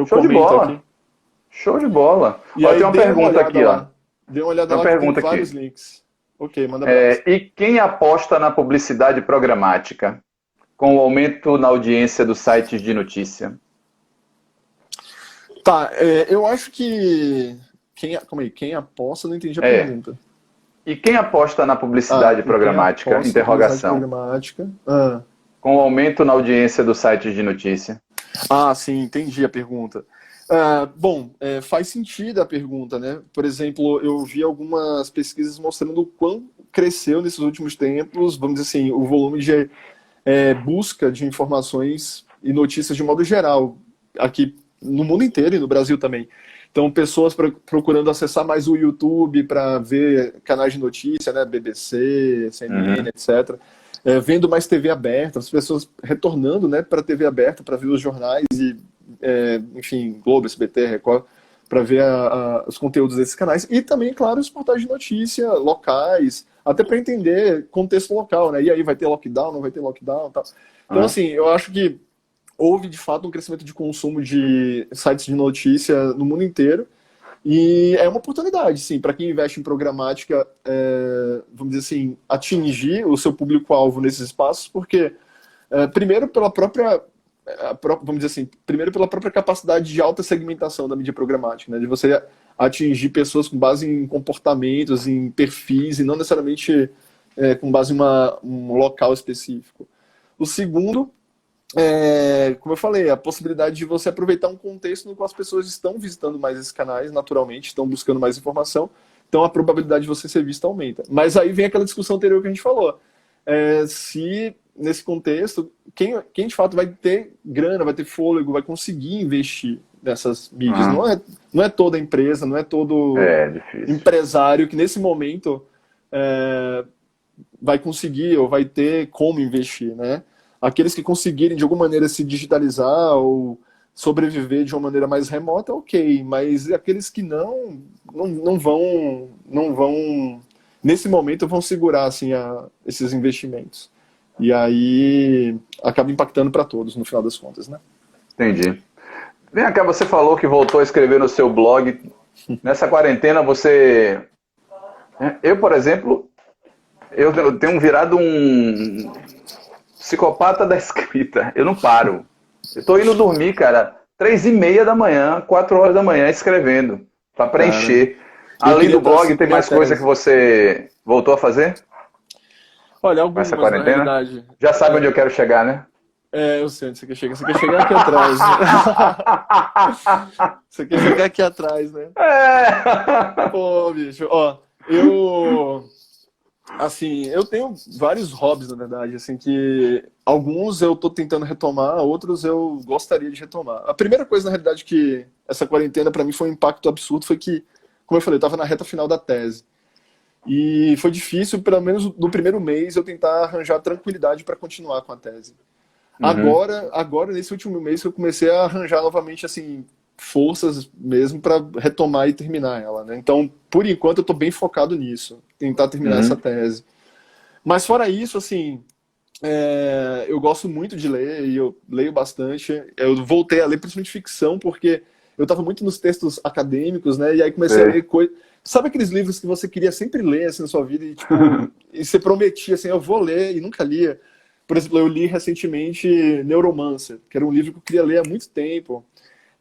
Show de bola. Aqui. Show de bola. E aí, tem uma pergunta aqui, ó. Dê uma olhada lá, que tem vários links. Ok, manda abraço. E quem aposta na publicidade programática com o aumento na audiência dos sites de notícia? Tá, eu acho que... Quem aposta? Não entendi a pergunta. E quem aposta na publicidade programática? Interrogação. Com o aumento na audiência dos sites de notícia. Sim, entendi a pergunta. Bom, faz sentido a pergunta, né? Por exemplo, eu vi algumas pesquisas mostrando o quão cresceu nesses últimos tempos, vamos dizer assim, o volume de busca de informações e notícias de modo geral, aqui no mundo inteiro e no Brasil também. Então, pessoas procurando acessar mais o YouTube para ver canais de notícia, né? BBC, CNN, etc. Vendo mais TV aberta, as pessoas retornando, né, para a TV aberta para ver os jornais e, enfim, Globo, SBT, Record, para ver os conteúdos desses canais. E também, claro, os portais de notícia locais, até para entender contexto local, né? E aí, vai ter lockdown, não vai ter lockdown, tal. Então, assim, eu acho que houve, de fato, um crescimento de consumo de sites de notícia no mundo inteiro. E é uma oportunidade, sim, para quem investe em programática, vamos dizer assim, atingir o seu público-alvo nesses espaços, porque, primeiro, pela própria capacidade de alta segmentação da mídia programática, né, de você atingir pessoas com base em comportamentos, em perfis, e não necessariamente com base em um local específico. O segundo, como eu falei, a possibilidade de você aproveitar um contexto no qual as pessoas estão visitando mais esses canais, naturalmente, estão buscando mais informação, então a probabilidade de você ser visto aumenta. Mas aí vem aquela discussão anterior que a gente falou. Se, nesse contexto, quem de fato vai ter grana, vai ter fôlego, vai conseguir investir nessas mídias. Não é toda empresa, não é todo empresário que nesse momento vai conseguir ou vai ter como investir, né? Aqueles que conseguirem, de alguma maneira, se digitalizar ou sobreviver de uma maneira mais remota, ok. Mas aqueles que não vão, nesse momento, vão segurar assim, esses investimentos. E aí acaba impactando para todos, no final das contas, né? Entendi. Vem cá, você falou que voltou a escrever no seu blog. Nessa quarentena você... Eu, por exemplo, eu tenho virado um psicopata da escrita. Eu não paro. Eu tô indo dormir, cara, 3h30 da manhã, 4 horas da manhã, escrevendo, para preencher. Cara, além do blog, tem mais coisa que você voltou a fazer? Olha, Com essa algumas, na quarentena? realidade. Já sabe onde eu quero chegar, né? Eu sei onde você quer chegar. Você quer chegar aqui atrás. Você quer chegar aqui atrás, né? Pô, bicho, ó, assim, eu tenho vários hobbies, na verdade, assim, que alguns eu tô tentando retomar, outros eu gostaria de retomar. A primeira coisa, na realidade, que essa quarentena pra mim foi um impacto absurdo, foi que, como eu falei, eu tava na reta final da tese. E foi difícil, pelo menos no primeiro mês, eu tentar arranjar tranquilidade para continuar com a tese. Agora, nesse último mês, eu comecei a arranjar novamente, assim, forças mesmo para retomar e terminar ela, né? Então, por enquanto, eu tô bem focado nisso, tentar terminar essa tese. Mas fora isso, assim, eu gosto muito de ler e eu leio bastante. Eu voltei a ler principalmente ficção, porque eu estava muito nos textos acadêmicos, né? E aí comecei a ler coisas. Sabe aqueles livros que você queria sempre ler assim, na sua vida e, tipo, e você prometia assim, eu vou ler e nunca lia? Por exemplo, eu li recentemente Neuromancer, que era um livro que eu queria ler há muito tempo.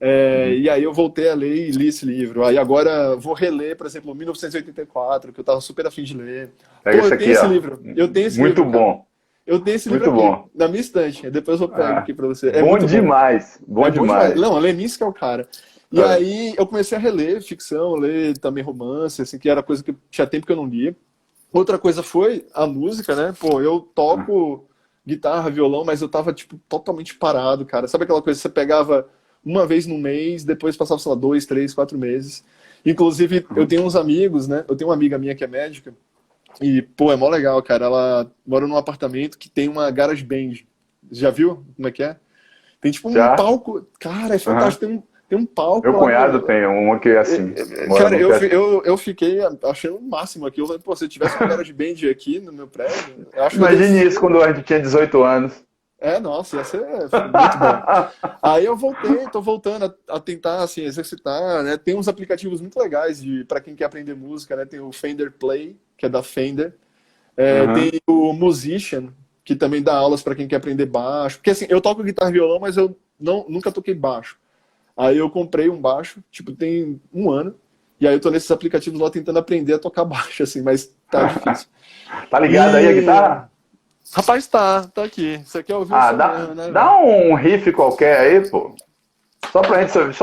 E aí eu voltei a ler e li esse livro. Aí agora vou reler, por exemplo, 1984, que eu estava super afim de ler. Pega esse Eu aqui, tenho esse ó. livro. Eu tenho esse Muito livro, cara. bom. Eu tenho esse Muito livro aqui, bom. na minha estante. Depois eu pego aqui pra você. É bom muito demais. Bom É bom demais. demais. Não, Leminski é o cara. E aí eu comecei a reler ficção, ler também romance, assim, que era coisa que tinha tempo que eu não lia. Outra coisa foi a música, né? Pô, eu toco guitarra, violão, mas eu tava, tipo, totalmente parado, cara. Sabe aquela coisa que você pegava uma vez no mês, depois passava, sei lá, 2, 3, 4 meses. Inclusive, eu tenho uns amigos, né? Eu tenho uma amiga minha que é médica, e, pô, é mó legal, cara. Ela mora num apartamento que tem uma garage band. Já viu como é que é? Tem tipo um Já? palco. Cara, é fantástico. Tem um palco Meu lá cunhado tem um que é assim. Cara, eu fiquei achando o máximo aqui. Eu falei, pô, se eu tivesse uma garage band aqui no meu prédio, eu acho que eu Imagine isso quando a gente tinha 18 anos. nossa, ia ser muito bom. Aí eu tô voltando a tentar, assim, exercitar, né? Tem uns aplicativos muito legais para quem quer aprender música, né? Tem o Fender Play, que é da Fender. Tem o Musician, que também dá aulas para quem quer aprender baixo. Porque, assim, eu toco guitarra e violão, mas eu nunca toquei baixo. Aí eu comprei um baixo, tipo, tem 1 ano. E aí eu tô nesses aplicativos lá tentando aprender a tocar baixo, assim, mas tá difícil. Tá ligado aí a guitarra? Rapaz, tá aqui. Você quer ouvir o som mesmo, né? Dá um riff qualquer aí, pô. Só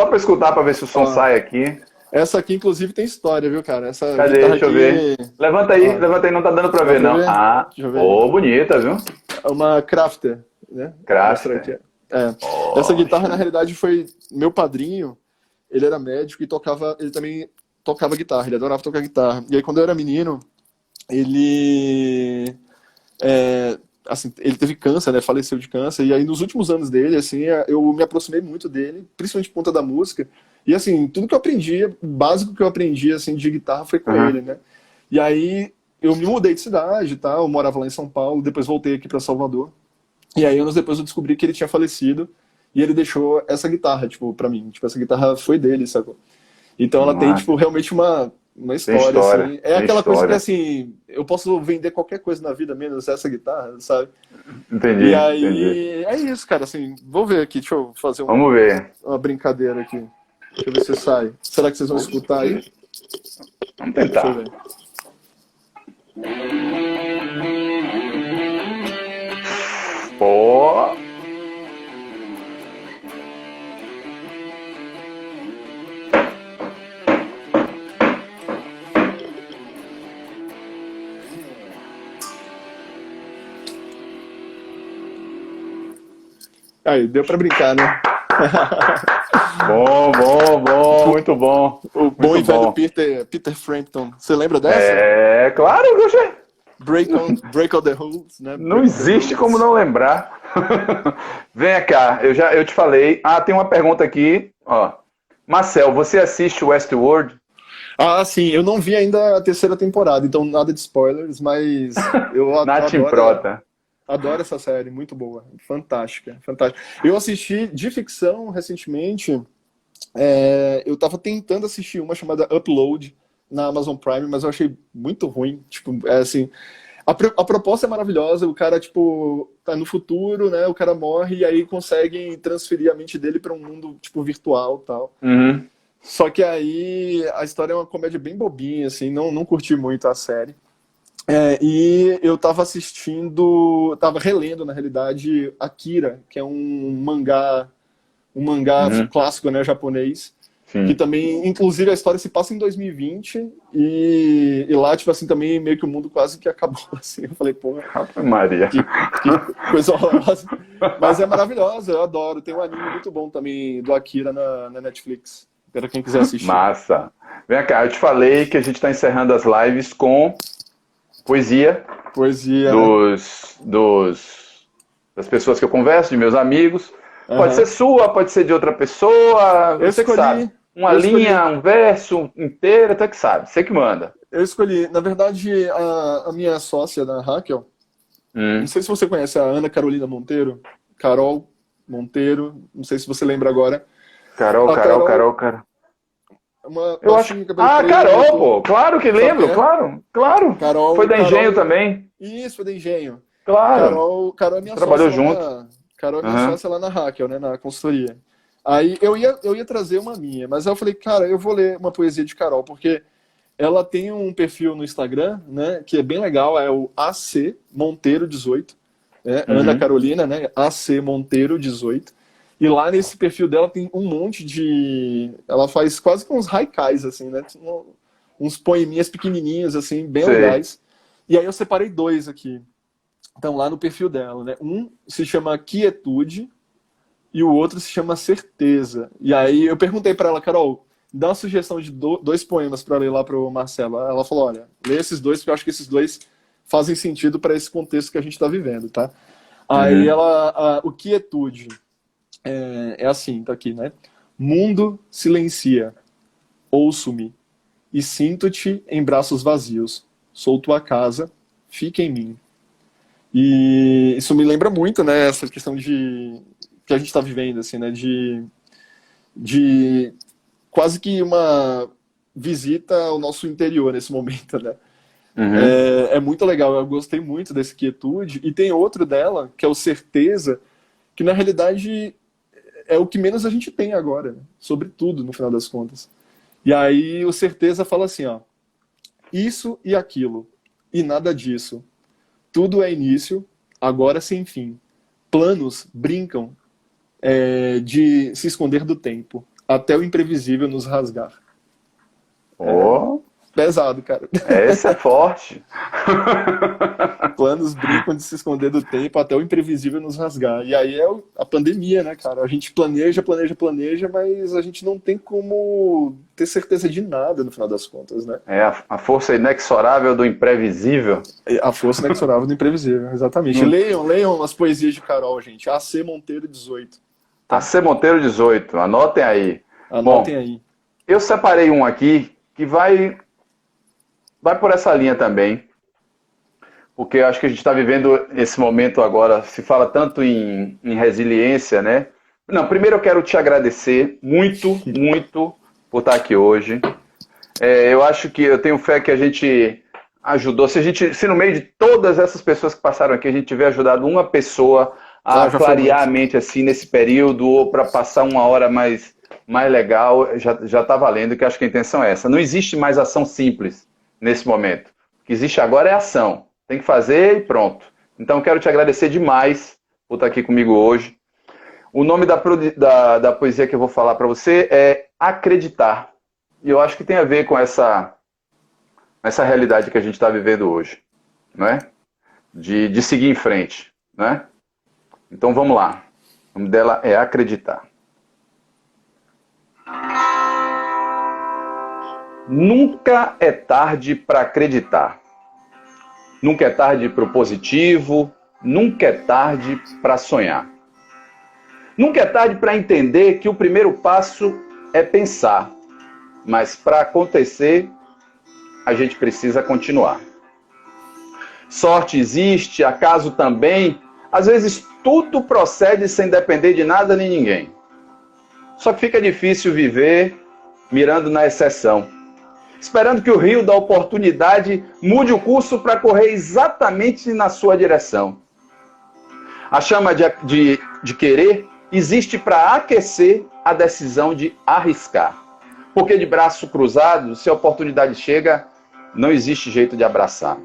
pra escutar, pra ver se o som sai aqui. Essa aqui, inclusive, tem história, viu, cara? Essa Cadê? guitarra Deixa eu aqui... ver. Levanta aí, não tá dando pra ver, não. Deixa eu ver. Bonita, viu? É uma Crafter, né? Crafter. Essa guitarra, na realidade, foi meu padrinho. Ele era médico e ele também tocava guitarra, ele adorava tocar guitarra. E aí, quando eu era menino, ele assim, ele teve câncer, né? Faleceu de câncer. E aí, nos últimos anos dele, assim, eu me aproximei muito dele, principalmente por conta da música. E assim, tudo que eu aprendi, o básico que eu aprendi assim de guitarra foi com ele, né? E aí eu me mudei de cidade, tá? Eu morava lá em São Paulo, depois voltei aqui para Salvador. E aí anos depois eu descobri que ele tinha falecido e ele deixou essa guitarra, tipo, para mim. Tipo, essa guitarra foi dele, sacou? Então ela tem, tipo, realmente uma história, assim. É aquela coisa que, assim, eu posso vender qualquer coisa na vida, menos essa guitarra, sabe? Entendi. E aí, é isso, cara, assim, vou ver aqui, deixa eu fazer Vamos ver. Uma brincadeira aqui. Deixa eu ver se sai. Será que vocês vão escutar aí? Vamos tentar. Deixa eu ver. Pô. Aí, deu pra brincar, né? Bom, muito bom. O bom e velho Peter Frampton. Você lembra dessa? Claro, Gaucher. Break all the rules, né? Não existe como não lembrar. Vem cá, eu te falei. Tem uma pergunta aqui. Ó. Marcel, você assiste Westworld? Sim, eu não vi ainda a 3ª temporada, então nada de spoilers, mas eu Nath adoro. Prota. Adoro essa série, muito boa. Fantástica, fantástica. Eu assisti de ficção recentemente. Eu tava tentando assistir uma chamada Upload na Amazon Prime, mas eu achei muito ruim. Tipo, assim, a proposta é maravilhosa, o cara, tipo, tá no futuro, né? O cara morre e aí conseguem transferir a mente dele para um mundo, tipo, virtual e tal. Uhum. Só que aí a história é uma comédia bem bobinha, assim, não curti muito a série. E eu tava relendo, na realidade, Akira, que é um mangá Uhum. clássico, né, japonês, que Sim. também, inclusive, a história se passa em 2020 e lá, tipo assim, também meio que o mundo quase que acabou, assim. Eu falei, porra, Ave Maria. que coisa horrorosa. Mas é maravilhosa, eu adoro. Tem um anime muito bom também do Akira na Netflix, para quem quiser assistir. Massa. Vem cá, eu te falei que a gente está encerrando as lives com poesia Poesia, né? das pessoas que eu converso, de meus amigos. Pode ser Aham. sua, pode ser de outra pessoa, Eu você que sabe. escolhi, Uma eu escolhi, linha, um verso inteiro, até que sabe. Você que manda. eu escolhi. Na verdade, a minha sócia da Raquel, não Hum. sei se você conhece a Ana Carolina Monteiro, Carol Monteiro, não sei se você lembra agora. Carol, A Carol, Carol Carol, Carol. é uma Eu acho. baixinha, cabelo Ah, Carol, preto, pô. Claro que sabe quem lembro, é? claro, claro. Foi Carol, da Engenho Carol, também. isso, é da Engenho. Claro. Carol é minha Trabalhou sócia lá junto. Carol é minha Aham. sócia lá na Raquel, né, na consultoria. Aí eu ia trazer uma minha, mas aí eu falei, cara, eu vou ler uma poesia de Carol, porque ela tem um perfil no Instagram, né, que é bem legal, é o AC Monteiro 18, né, Ana Uhum. Carolina, né, AC Monteiro 18. E lá nesse perfil dela tem um monte de, ela faz quase que uns haikais assim, né, uns poeminhas pequenininhos assim, bem Sei. legais. E aí eu separei dois aqui. Então lá no perfil dela, né? Um se chama Quietude e o outro se chama Certeza. E aí eu perguntei para ela, Carol, dá uma sugestão de dois poemas para ler lá pro Marcelo. Ela falou, olha, lê esses dois porque eu acho que esses dois fazem sentido para esse contexto que a gente está vivendo, tá? Aí Uhum. o Quietude é assim, tá aqui, né? Mundo silencia, ouço-me e sinto-te em braços vazios. Sou tua casa, fica em mim. E isso me lembra muito, né, essa questão de que a gente está vivendo, assim, né, de quase que uma visita ao nosso interior nesse momento, né. Uhum. É muito legal, eu gostei muito desse Quietude. E tem outro dela, que é o Certeza, que na realidade é o que menos a gente tem agora, né, sobre tudo, no final das contas. E aí o Certeza fala assim, ó, isso e aquilo, e nada disso. Tudo é início, agora sem fim. Planos brincam de se esconder do tempo, até o imprevisível nos rasgar. Oh, Pesado, cara. esse é forte. Planos brincam de se esconder do tempo, até o imprevisível nos rasgar. E aí é a pandemia, né, cara? A gente planeja, planeja, planeja, mas a gente não tem como ter certeza de nada no final das contas, né? É a força inexorável do imprevisível. A força inexorável do imprevisível, exatamente. Não. Leiam as poesias de Carol, gente. AC Monteiro 18, tá? AC Monteiro 18, anotem aí. Anotem Bom, aí. eu separei um aqui que vai por essa linha também, porque eu acho que a gente está vivendo esse momento agora, se fala tanto em resiliência, né? Não, primeiro eu quero te agradecer muito, muito por estar aqui hoje. Eu acho que eu tenho fé que a gente ajudou. Se no meio de todas essas pessoas que passaram aqui, a gente tiver ajudado uma pessoa a Ah, já foi clarear a muito. mente assim nesse período, ou para passar uma hora mais legal, já está valendo, que acho que a intenção é essa. Não existe mais ação simples nesse momento. O que existe agora é ação. Tem que fazer e pronto. Então eu quero te agradecer demais por estar aqui comigo hoje. O nome da poesia que eu vou falar para você é Acreditar. E eu acho que tem a ver com essa realidade que a gente está vivendo hoje, não é? De seguir em frente, né? Então vamos lá. O nome dela é Acreditar. Nunca é tarde para acreditar. Nunca é tarde para o positivo. Nunca é tarde para sonhar. Nunca é tarde para entender que o primeiro passo é pensar. Mas para acontecer, a gente precisa continuar. sorte existe, acaso também. Às vezes tudo procede sem depender de nada nem ninguém. Só que fica difícil viver mirando na exceção, esperando que o rio da oportunidade mude o curso para correr exatamente na sua direção. A chama de querer existe para aquecer a decisão de arriscar. Porque de braço cruzado, se a oportunidade chega, não existe jeito de abraçar.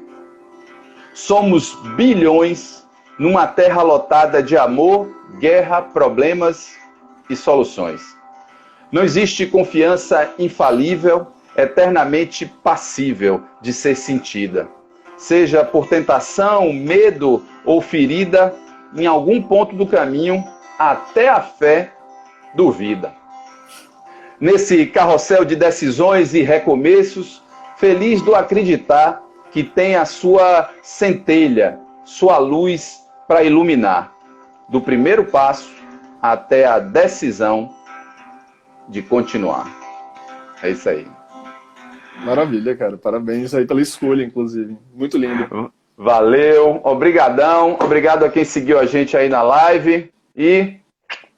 Somos bilhões numa terra lotada de amor, guerra, problemas e soluções. Não existe confiança infalível, eternamente passível de ser sentida. Seja por tentação, medo ou ferida, em algum ponto do caminho, até a fé duvida. Nesse carrossel de decisões e recomeços, feliz do acreditar que tem a sua centelha, sua luz para iluminar, do primeiro passo até a decisão de continuar. É isso aí. Maravilha, cara. Parabéns aí pela escolha, inclusive. Muito lindo. Valeu, obrigadão. Obrigado a quem seguiu a gente aí na live. E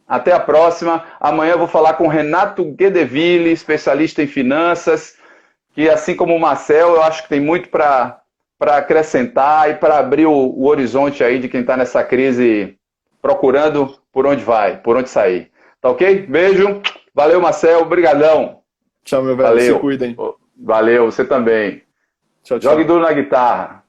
até a próxima. Amanhã eu vou falar com Renato Guedeville, especialista em finanças, que assim como o Marcel, eu acho que tem muito para acrescentar e para abrir o horizonte aí de quem está nessa crise procurando por onde vai, por onde sair. Tá ok? Beijo. Valeu, Marcel. Obrigadão. Tchau, meu velho. Valeu. Se cuidem. Valeu, você também. Tchau, tchau. Jogue duro na guitarra.